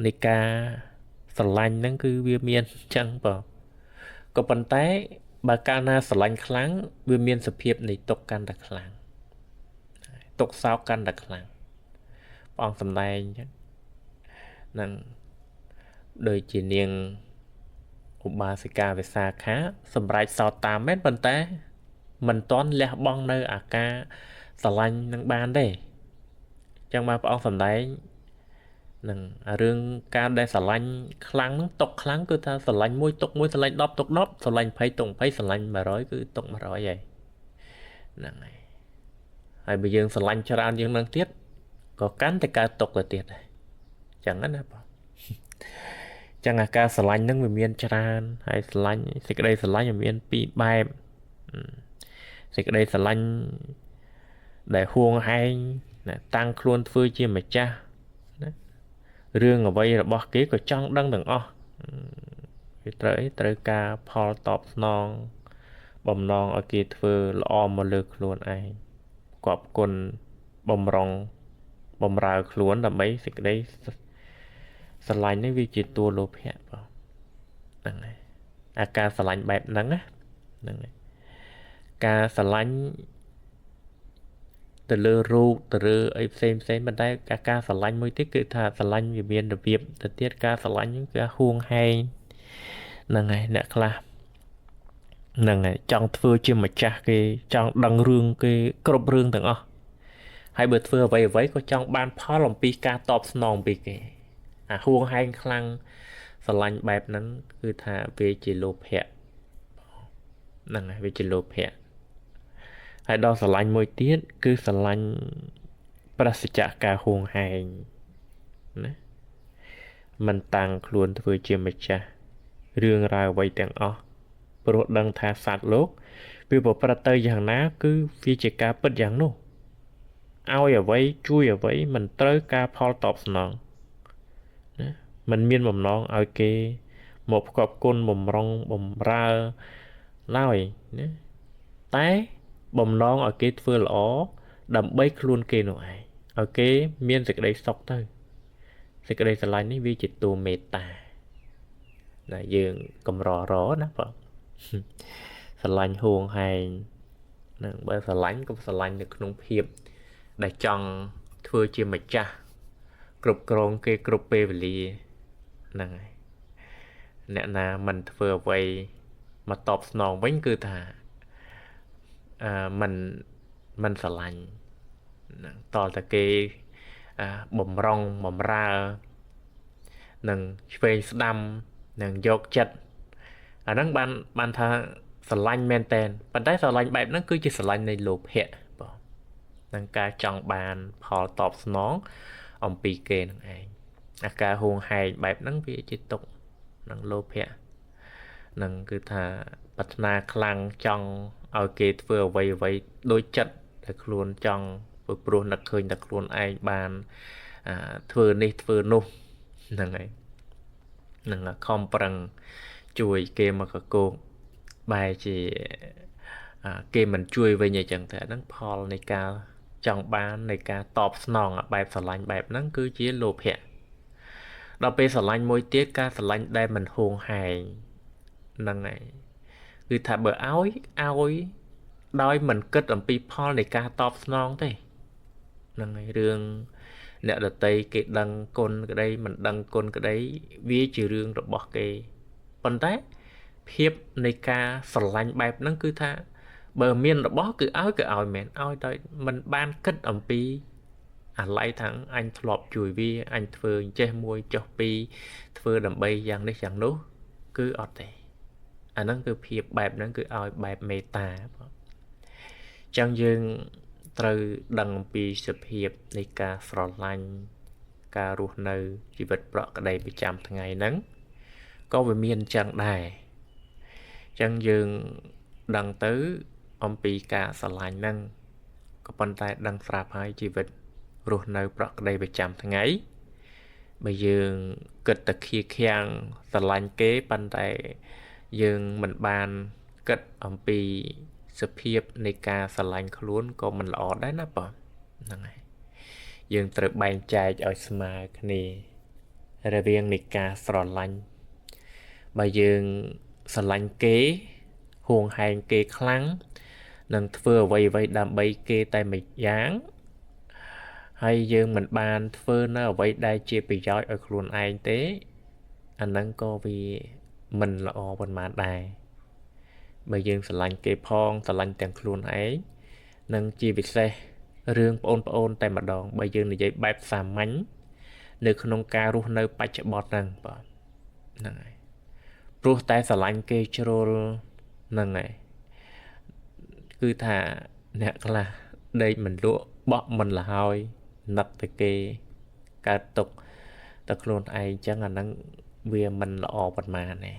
នៃការស្រឡាញ់ហ្នឹងគឺវាមានចឹងបងក៏ប៉ុន្តែបើកាលណាស្រឡាញ់ខ្លាំងវាមានសភាពនៃទុកកាន់តែខ្លាំងទុកសោកកាន់តែខ្លាំងព្រះអង្គសម្ដែងចឹងនឹងដូចជានាងឧបាសិកាវិសាខាសម្រេចសោតតាមមែនប៉ុន្តែមិនទាន់លះបង់នៅអាការស្រឡាញ់នឹងបានទេចឹងមកព្រះអង្គសម្ដែងនឹងរឿងការដែលស្រឡាញ់ខ្លាំងហ្នឹងຕົកខ្លាំងគឺថាស្រឡាញ់មួយຕົកមួយស្រឡាញ់10ຕົក10ស្រឡាញ់20ຕົក20ស្រឡាញ់100គឺຕົក100ហើយហ្នឹងហើយបើយើងស្រឡាញ់ច្រើនជាងហ្នឹងទៀតក៏កាន់តែកើតຕົកទៅទៀតដែរចឹងណាបងចឹងអាការស្រឡាញ់ហ្នឹងវាមានច្រើនហើយស្រឡាញ់សេចក្តីស្រឡាញ់វាមានពីរបែបសេចក្តីស្រឡាញ់ដែលហួងហែងតាំងខ្លួនធ្វើជាម្ចាស់ណារឿងអ្វីរបស់គេក៏ចង់ដឹងទាំងអស់វាត្រូវការផលតបស្នងបំណងឲ្យគេធ្វើល្អមកលើខ្លួនឯងគប់គុណបំរុងបំរើខ្លួនដើម្បីសេចក្តីស្រឡាញ់នេះវាជាតួលោភៈបងហ្នឹងហើយអាការស្រឡាញ់បែបហ្នឹងណាហ្នឹងហើយការស្រឡាញ់ទៅលើរូបទៅលើអីផ្សេងប៉ុន្តែការស្រឡាញ់មួយទៀតគឺថាស្រឡាញ់វាមានរបៀបទៅទៀតការស្រឡាញ់គឺហួងហែងហ្នឹងហើយអ្នកខ្លះហ្នឹងហើយចង់ធ្វើជាម្ចាស់គេចង់ដឹងរឿងគេគ្រប់រឿងទាំងអស់ហើយបើធ្វើអ្វីក៏ចង់បានផលអំពីការតបស្នងពីគេអាហួងហែងខ្លាំងស្រឡាញ់បែបហ្នឹងគឺថាវាជាលោភៈហ្នឹងហើយវាជាលោភៈហើយដល់ស្រឡាញ់មួយទៀតគឺស្រឡាញ់ប្រសិទ្ធៈការហួងហែងណាមិនតាំងខ្លួនធ្វើជាម្ចាស់រឿងរ៉ាវអ្វីទាំងអស់ព្រោះដឹងថាសត្វលោកវាប្រព្រឹត្តទៅយ៉ាងណាគឺវាជាការពិតយ៉ាងនោះឲ្យអ្វីជួយអ្វីមិនត្រូវការផលតបស្នងណាมันមានបំណងឲ្យគេមកផ្គប់គុណបំរុងបំរើឡើយណាតែបំណងឲ្យគេធ្វើល្អដើម្បីខ្លួនគេនោះឯងឲ្យគេមានសេចក្តីសុខទៅសេចក្តីស្រឡាញ់នេះវាជាតួមេត្តាណាយើងកម្ររណាបងស្រឡាញ់ហួងហែងនឹងបើស្រឡាញ់ក៏ស្រឡាញ់នៅក្នុងភាពដែលចង់ធ្វើជាម្ចាស់គ្រប់គ្រងគេគ្រប់ពេលវេលាហ្នឹងហើយអ្នកណាមិនធ្វើអ្វីមកតបស្នងវិញគឺថាមិនស្រឡាញ់តលតែគេបំរុងបំរើនឹងឆ្វេងស្ដាំនឹងយកចិត្តអាហ្នឹងបានថាស្រឡាញ់មែនតែនប៉ុន្តែស្រឡាញ់បែបហ្នឹងគឺជាស្រឡាញ់នៃលោភៈបងនឹងការចង់បានផលតបស្នងអំពីគេនឹងឯងអាការហួងហែងបែបហ្នឹងវាជាទុកនឹងលោភៈនឹងគឺថាប្រាថ្នាខ្លាំងចង់ឲ្យគេធ្វើអ្វីដូចចិត្តតែខ្លួនចង់ព្រោះនឹកឃើញតែខ្លួនឯងបានធ្វើនេះធ្វើនោះហ្នឹងហើយនឹងខំប្រឹងជួយគេមកកកោកបែរជាគេមិនជួយវិញអញ្ចឹងតែហ្នឹងផលនៃការចង់បាននៃការតបស្នងបែបស្រឡាញ់បែបហ្នឹងគឺជាលោភៈដល់ពេលស្រឡាញ់មួយទៀតការស្រឡាញ់ដែលមិនហួងហែង ហ្នឹងហើយគឺថាបើឲ្យដោយមិនគិតអំពីផលនៃការតបស្នងទេហ្នឹងហើយរឿងអ្នកដតីគេដឹងគុណក្តីមិនដឹងគុណក្តីវាជារឿងរបស់គេប៉ុន្តែភាពនៃការស្រឡាញ់បែបហ្នឹងគឺថាបើមានរបស់គឺឲ្យមែនឲ្យដោយមិនបានគិតអំពីអាឡ័យថាអញធ្លាប់ជួយវាអញធ្វើអញ្ចេះមួយចុះពីរធ្វើដើម្បីយ៉ាងនេះយ៉ាងនោះគឺអត់ទេអាហ្នឹងគឺភាពបែបហ្នឹងគឺឲ្យបែបមេត្តាបងចឹងយើងត្រូវដឹងអំពីសភាពនៃការស្រឡាញ់ការរស់នៅជីវិតប្រក្រតីប្រចាំថ្ងៃហ្នឹងក៏វាមានចឹងដែរចឹងយើងដឹងទៅអំពីការស្រឡាញ់ហ្នឹងក៏ប៉ុន្តែដឹងស្រាប់ហើយជីវិតរស់នៅប្រក្រតីប្រចាំថ្ងៃបើយើងគិតតែខៀខាំងស្រឡាញ់គេប៉ុន្តែយើងមិនបានគិតអំពីសភាពនៃការស្រឡាញ់ខ្លួនក៏មិនល្អដែរណាបងហ្នឹងហើយយើងត្រូវបែងចែកឲ្យស្មើគ្នារវាងនៃការស្រឡាញ់បើយើងស្រឡាញ់គេហួងហែងគេខ្លាំងនឹងធ្វើអ្វីដើម្បីគេតែមួយយ៉ាងហើយយើងមិនបានធ្វើនៅអ្វីដែលជាប្រយោជន៍ឲ្យខ្លួនឯងទេអាហ្នឹងក៏វាមិនល្អប៉ុន្មានដែរបើយើងស្រឡាញ់គេផងស្រឡាញ់ទាំងខ្លួនឯងនឹងជាពិសេសរឿងបងប្អូនតែម្ដងបើយើងនិយាយបែបសាមញ្ញនៅក្នុងការរស់នៅបច្ចុប្បន្នហ្នឹងបាទហ្នឹងហើយព្រោះតែស្រឡាញ់គេជ្រុលហ្នឹងហើយគឺថាអ្នកខ្លះដេកមិនលក់បក់មិនលហើយណឹកទៅគេកើតទុកតែខ្លួនឯងចឹងអាហ្នឹងវាមិនល្អប៉ុន្មានទេ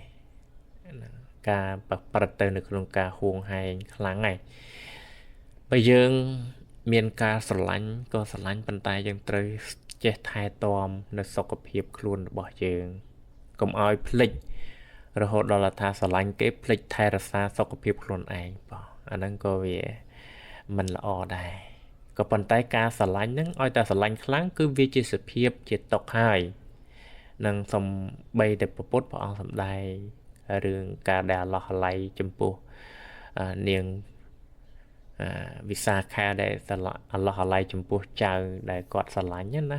ការប្រព្រឹត្តទៅនៅក្នុងការហួងហែងខ្លាំងហើយបើយើងមានការស្រឡាញ់ក៏ស្រឡាញ់ប៉ុន្តែយើងត្រូវចេះថែទាំនៅសុខភាពខ្លួនរបស់យើងកុំឲ្យភ្លេចរហូតដល់ថាស្រឡាញ់គេភ្លេចថែរក្សាសុខភាពខ្លួនឯងបងអាហ្នឹងក៏វាមិនល្អដែរក៏ប៉ុន្តែការស្រឡាញ់ហ្នឹងឲ្យតែស្រឡាញ់ខ្លាំងគឺវាជាសភាពជាទុកហើយនឹងសំបីតែពុទ្ធព្រះអង្គសម្ដែងរឿងការដែលអល់ឡោះអាឡ័យចំពោះនាងវិសាខាដែលអល់ឡោះអាឡ័យចំពោះចៅដែលគាត់ស្រឡាញ់ណា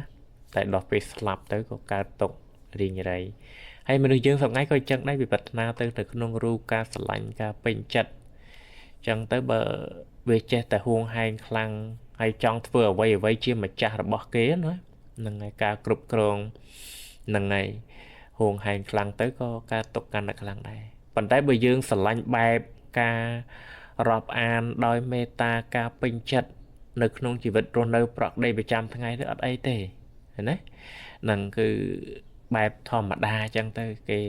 តែដល់ពេលស្លាប់ទៅក៏កើតទុករីងរៃហើយមនុស្សយើងសប្ងៃក៏ចឹងដែរវិបត្តិណាទៅក្នុងរូបការស្រឡាញ់ការពេញចិត្តចឹងទៅបើវាចេះតែហួងហែងខ្លាំងហើយចង់ធ្វើអ្វីជាម្ចាស់របស់គេណាហ្នឹងហើយការគ្រប់គ្រងហ្នឹងហើយហួងហែងខ្លាំងទៅក៏ការຕົកកាន់តែខ្លាំងដែរប៉ុន្តែបើយើងស្រឡាញ់បែបការរាប់អានដោយមេត្តាការពេញចិត្តនៅក្នុងជីវិតរស់នៅប្រក្រតីប្រចាំថ្ងៃទៅអត់អីទេឃើញទេហ្នឹងគឺបែបធម្មតាអញ្ចឹងទៅគេ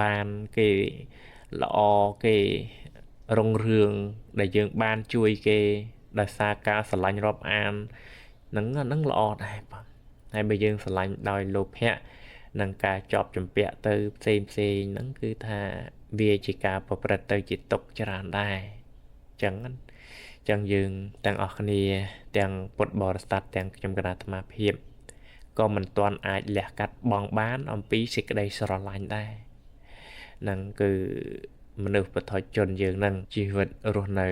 បានគេល្អគេរុងរឿងដែលយើងបានជួយគេដោយសារការស្រឡាញ់រាប់អានហ្នឹងល្អដែរបាទហើយបើយើងស្រឡាញ់ដោយលោភៈនឹងការជាប់ជំពាក់ទៅផ្សេងហ្នឹងគឺថាវាជាការប្រព្រឹត្តទៅជាទុកច្រើនដែរអញ្ចឹងយើងទាំងអស់គ្នាទាំងពុទ្ធបរិស័ទទាំងខ្ញុំគណៈអាត្មាភាពក៏មិនទាន់អាចលះកាត់បង់បានអំពីសេចក្តីស្រឡាញ់ដែរហ្នឹងគឺមនុស្សពុទ្ធជនយើងហ្នឹងជីវិតរស់នៅ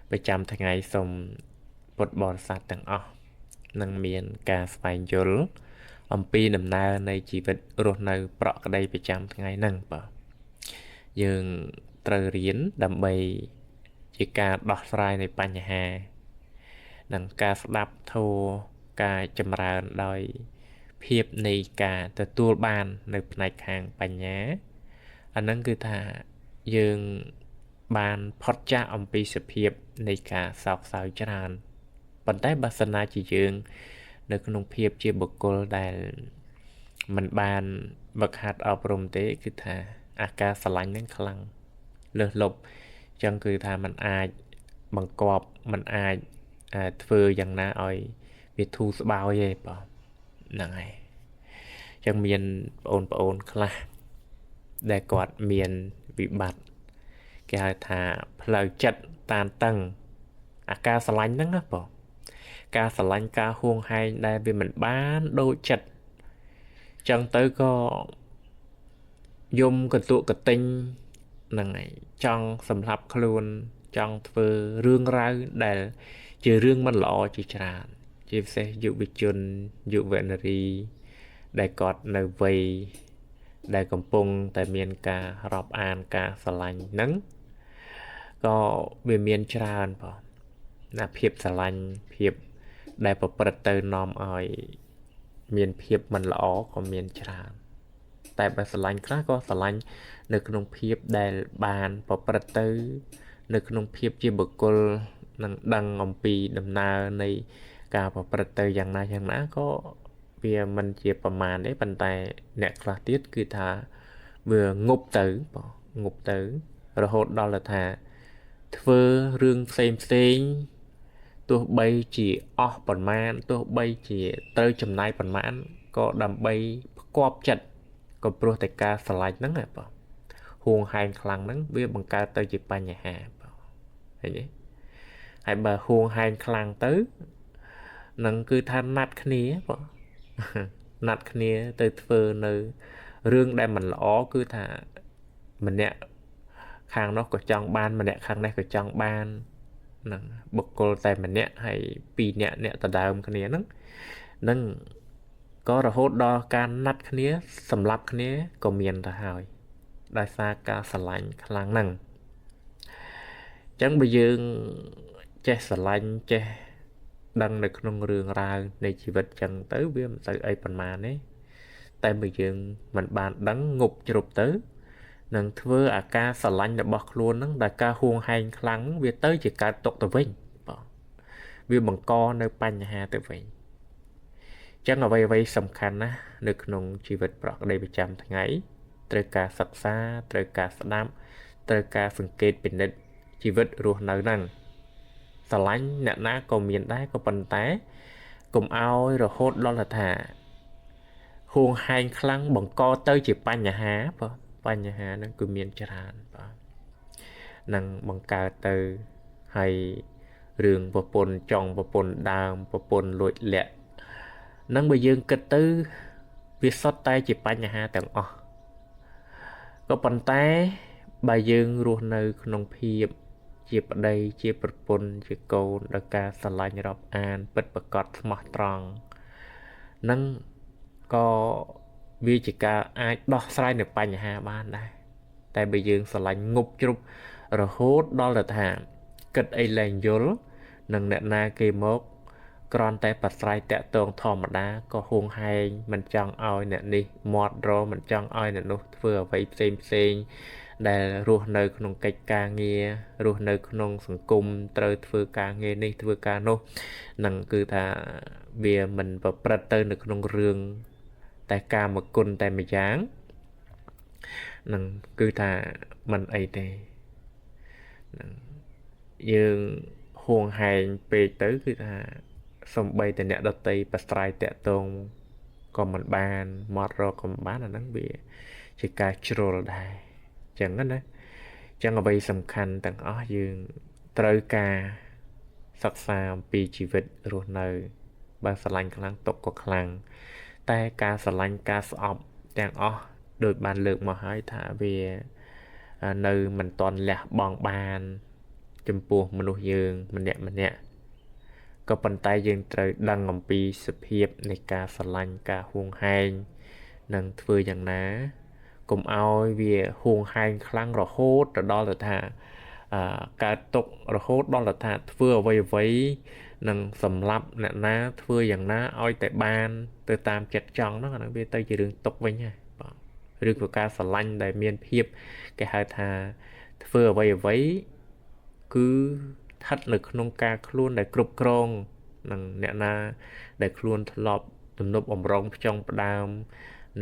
ប្រចាំថ្ងៃសូមពុទ្ធបរិស័ទទាំងអស់នឹងមានការស្វែងយល់អំពីដំណើរនៃជីវិតរស់នៅប្រក្រតីប្រចាំថ្ងៃហ្នឹងបាទយើងត្រូវរៀនដើម្បីជាការដោះស្រាយនៃបញ្ហានិងការស្ដាប់ធម៌ការចម្រើនដោយភាពនៃការទទួលបាននៅផ្នែកខាងបញ្ញាអាហ្នឹងគឺថាយើងបានផុតចាកអំពីសភាពនៃការសោកសៅច្រើនប៉ុន្តែបើសិនណាជាយើងនៅក្នុងភាពជាបុគ្គលដែលមិនបានវឹកហាត់អប់រំទេគឺថាអាការស្រឡាញ់ហ្នឹងខ្លាំងលើសលប់អញ្ចឹងគឺថាมันអាចបង្កប់มันអាចធ្វើយ៉ាងណាឲ្យវាធូរស្បើយទេបងហ្នឹងហើយអញ្ចឹងមានបងប្អូនខ្លះដែលគាត់មានវិបត្តិគេហៅថាផ្លូវចិត្តតានតឹងអាការស្រឡាញ់ហ្នឹងណាបងការស្រឡាញ់ការហួងហែងដែលវាមិនបានដូចចិត្តអញ្ចឹងទៅក៏ យំកតុកទិញហ្នឹងហើយចង់សម្រាប់ខ្លួនចង់ធ្វើរឿងរ៉ាវដែលជារឿងមិនល្អជាច្រើនជាពិសេសយុវជនយុវនារីដែលគាត់នៅវ័យដែលកំពុងតែមានការរាប់អានការស្រឡាញ់ហ្នឹងក៏វាមានច្រើនបងណាភាពស្រឡាញ់ភាពដែលប្រព្រឹត្តទៅនាំឲ្យមានភាពមិនល្អក៏មានច្រើនតែបើស្រឡាញ់ខ្លះក៏ស្រឡាញ់នៅក្នុងភាពដែលបានប្រព្រឹត្តទៅនៅក្នុងភាពជាបុគ្គលនឹងដឹងអំពីដំណើរនៃការប្រព្រឹត្តទៅយ៉ាងណាក៏វាមិនជាប្រមាណទេប៉ុន្តែអ្នកខ្លះទៀតគឺថាវាងប់ទៅបងងប់ទៅរហូតដល់ថាធ្វើរឿងផ្សេងទោះបីជាអស់ប៉ុន្មានទោះបីជាត្រូវចំណាយប៉ុន្មានក៏ដើម្បីផ្គាប់ចិត្តក៏ព្រោះតែការស្រឡាញ់ហ្នឹងហ៎បងហួងហែងខ្លាំងហ្នឹងវាបង្កើតទៅជាបញ្ហាបងឃើញទេហើយបើហួងហែងខ្លាំងទៅនឹងគឺថាណាត់គ្នាបងណាត់គ្នាទៅធ្វើនៅរឿងដែលមិនល្អគឺថាម្នាក់ខាងនោះក៏ចង់បានម្នាក់ខាងនេះក៏ចង់បានហ្នឹងបុគ្គលតែម្នាក់ហើយពីរនាក់អ្នកដដើមគ្នាហ្នឹងក៏រហូតដល់ការណាត់គ្នាសម្លាប់គ្នាក៏មានទៅហើយដោយសារការស្រឡាញ់ខ្លាំងហ្នឹងអញ្ចឹងបើយើងចេះស្រឡាញ់ចេះដឹងនៅក្នុងរឿងរ៉ាវនៃជីវិតអញ្ចឹងទៅវាមិនសូវអីប៉ុន្មានទេតែបើយើងមិនបានដឹងងប់ជ្រុបទៅនឹងធ្វើអាការស្រឡាញ់របស់ខ្លួនហ្នឹងដែលការហួងហែងខ្លាំងវាទៅជាកើតទុកទៅវិញបងវាបង្កនៅបញ្ហាទៅវិញអញ្ចឹងអ្វីសំខាន់ណាស់នៅក្នុងជីវិតប្រក្រតីប្រចាំថ្ងៃត្រូវការសិក្សាត្រូវការស្ដាប់ត្រូវការសង្កេតពិនិត្យជីវិតរស់នៅហ្នឹងស្រឡាញ់អ្នកណាក៏មានដែរក៏ប៉ុន្តែកុំឲ្យរហូតដល់ថាហួងហែងខ្លាំងបង្កទៅជាបញ្ហាបងបញ្ហាហ្នឹងគឺមានច្រើនបាទនឹងបង្កើតទៅហើយរឿងប្រពន្ធចង់ប្រពន្ធដើមប្រពន្ធលួចលាក់នឹងបើយើងគិតទៅវាសុទ្ធតែជាបញ្ហាទាំងអស់ក៏ប៉ុន្តែបើយើងរស់នៅក្នុងភាពជាប្តីជាប្រពន្ធជាកូនដោយការស្រឡាញ់រាប់អានពិតប្រាកដស្មោះត្រង់នឹងក៏វាជាការអាចដោះស្រាយនៅបញ្ហាបានដែរតែបើយើងស្រឡាញ់ងប់ជ្រុបរហូតដល់ទៅថាគិតអីលែងយល់នឹងអ្នកណាគេមកគ្រាន់តែប្រស្រ័យតាក់ទងធម្មតាក៏ហួងហែងមិនចង់ឲ្យអ្នកនេះមាត់រមិនចង់ឲ្យអ្នកនោះធ្វើអ្វីផ្សេងដែលរស់នៅក្នុងកិច្ចការងាររស់នៅក្នុងសង្គមត្រូវធ្វើការងារនេះធ្វើការនោះនឹងគឺថាវាមិនប្រព្រឹត្តទៅនៅក្នុងរឿងតែកាមគុណតែម្យ៉ាងនឹងគឺថាមិនអីទេនឹងយើងហួងហែងពេកទៅគឺថាសំបីតែអ្នកដតីប្រស្រ័យតាក់ទងក៏មិនបានមករកក៏មិនបានអាហ្នឹងវាជាការជ្រុលដែរអញ្ចឹងណាអញ្ចឹងអ្វីសំខាន់ទាំងអស់យើងត្រូវការសិក្សាអំពីជីវិតរស់នៅបើស្រឡាញ់ខ្លាំងទុកក៏ខ្លាំងតែការស្រឡាញ់ការស្អប់ទាំងអស់ដូចបានលើកមកហើយថាវានៅមិនទាន់លះបង់បានចំពោះមនុស្សយើងម្នាក់ក៏ប៉ុន្តែយើងត្រូវដឹងអំពីសភាពនៃការស្រឡាញ់ការហួងហែងនិងធ្វើយ៉ាងណាកុំឲ្យវាហួងហែងខ្លាំងរហូតទៅដល់ទៅថាកើតទុករហូតដល់ទៅថាធ្វើអ្វីនឹងសម្លាប់អ្នកណាធ្វើយ៉ាងណាឲ្យតែបានទៅតាមចិត្តចង់ហ្នឹងអាហ្នឹងវាទៅជារឿងទុកវិញហើយបាទឬក៏ការស្រឡាញ់ដែលមានភាពគេហៅថាធ្វើអ្វីគឺស្ថិតនៅក្នុងការខ្លួនដែលគ្រប់គ្រងនឹងអ្នកណាដែលខ្លួនធ្លាប់ទំនប់បំរុងផ្ចង់ផ្ដើម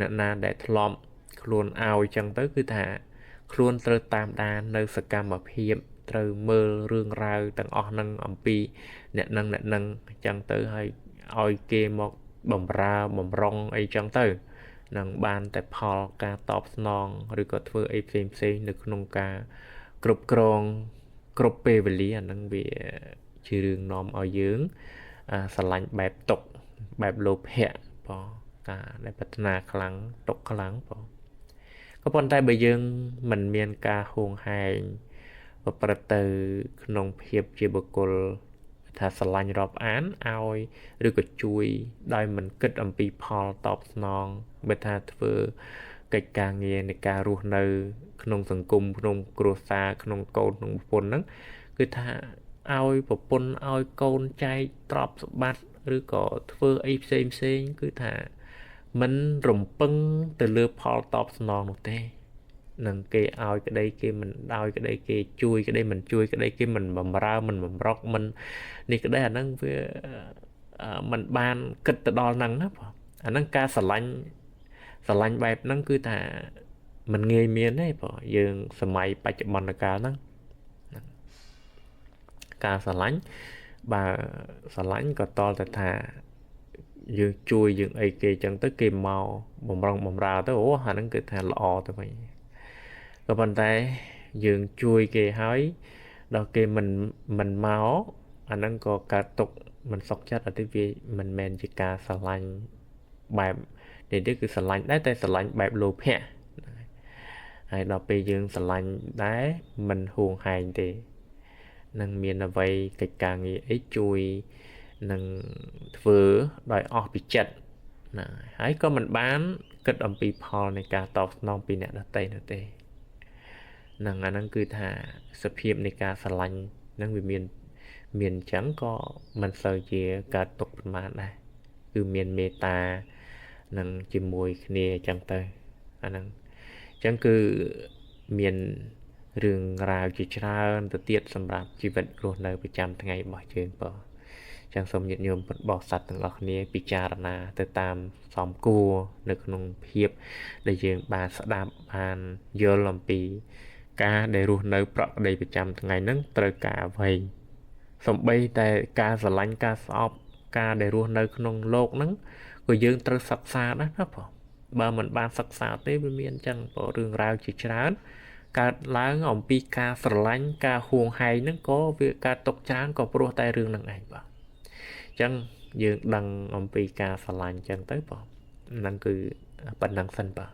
អ្នកណាដែលធ្លាប់ខ្លួនឲ្យចឹងទៅគឺថាខ្លួនត្រូវតាមដាននៅសកម្មភាពត្រូវមើលរឿងរ៉ាវទាំងអស់នឹងអំពីអ្នកនឹងអញ្ចឹងទៅឲ្យគេមកបំរើបំរុងអីចឹងទៅនឹងបានតែផលការតបស្នងឬក៏ធ្វើអីផ្សេងនៅក្នុងការគ្រប់គ្រងគ្រប់ពេលវេលាអានឹងវាជារឿងនាំឲ្យយើងស្រឡាញ់បែបទុកបែបលោភៈបងការដែលប្រាថ្នាខ្លាំងទុកខ្លាំងបង có bọn tay bây giờ mình miền ca hùng hành vàประตูក្នុងភាពជាបុគ្គលថាស្រឡាញ់រាប់អានឲ្យឬក៏ជួយដោយមិនគិតអំពីផលតបស្នងបើថាធ្វើកិច្ចការងារនៃការរស់នៅក្នុងសង្គមក្នុងគ្រួសារក្នុងកូនក្នុងប្រពន្ធហ្នឹងគឺថាឲ្យប្រពន្ធឲ្យកូនចែកទ្រព្យសម្បត្តិឬក៏ធ្វើអីផ្សេងផ្សេងគឺថាមិនរំពឹងទៅលើផលតបស្នងនោះទេនឹងគេឲ្យក្តីគេមិនឲ្យក្តីគេជួយក្តីមិនជួយក្តីគេមិនបំរើមិនបំរុកមិននេះក្តីអាហ្នឹងវាមិនបានគិតទៅដល់ហ្នឹងណាបងអាហ្នឹងការស្រឡាញ់បែបហ្នឹងគឺថាមិនងាយមានទេបងយើងសម័យបច្ចុប្បន្នកាលហ្នឹងការស្រឡាញ់បើស្រឡាញ់ក៏តលតែថាយើងជួយយើងអីគេចឹងទៅគេមកបំរុងបំរើទៅអូអាហ្នឹងគឺថាល្អទៅវិញក៏ប៉ុន្តែយើងជួយគេហើយដល់គេមិនមកអាហ្នឹងក៏កើតទុកមិនសុខចិត្តអត់ទេវាមិនមែនជាការស្រឡាញ់បែបនេះទេគឺស្រឡាញ់ដែរតែស្រឡាញ់បែបលោភៈហើយដល់ពេលយើងស្រឡាញ់ដែរមិនហួងហែងទេនឹងមានអ្វីកិច្ចការងារអីជួយនឹងធ្វើដោយអស់ពីចិត្តណាហើយក៏មិនបានគិតអំពីផលនៃការតបស្នងពីអ្នកដទៃនោះទេនឹងអាហ្នឹងគឺថាសភាពនៃការស្រឡាញ់ហ្នឹងវាមានអញ្ចឹងក៏មិនសូវជាកើតទុកប្រមាណដែរគឺមានមេត្តានឹងជាមួយគ្នាអញ្ចឹងទៅអាហ្នឹងអញ្ចឹងគឺមានរឿងរ៉ាវជាច្រើនទៅទៀតសម្រាប់ជីវិតរស់នៅប្រចាំថ្ងៃរបស់យើងបងចឹងសូមញាតិញោមពុទ្ធបរិស័ទទាំងអស់គ្នាពិចារណាទៅតាមសមគួរនៅក្នុងភាពដែលយើងបានស្ដាប់បានយល់អំពីការដែលរស់នៅប្រកបដីប្រចាំថ្ងៃហ្នឹងត្រូវការអ្វីសំបីតែការស្រឡាញ់ការស្អប់ការដែលរស់នៅក្នុងโลกហ្នឹងក៏យើងត្រូវសិក្សាដែរណាបងបើមិនបានសិក្សាទេវាមានអញ្ចឹងបងរឿងរ៉ាវជាច្រើនកើតឡើងអំពីការស្រឡាញ់ការហួងហែងហ្នឹងក៏វាកើតຕົកច្រើនក៏ព្រោះតែរឿងហ្នឹងឯងបងអញ្ចឹងយើងដឹងអំពីការស្រឡាញ់អញ្ចឹងទៅបងហ្នឹងគឺប៉ុណ្ណឹងសិនបង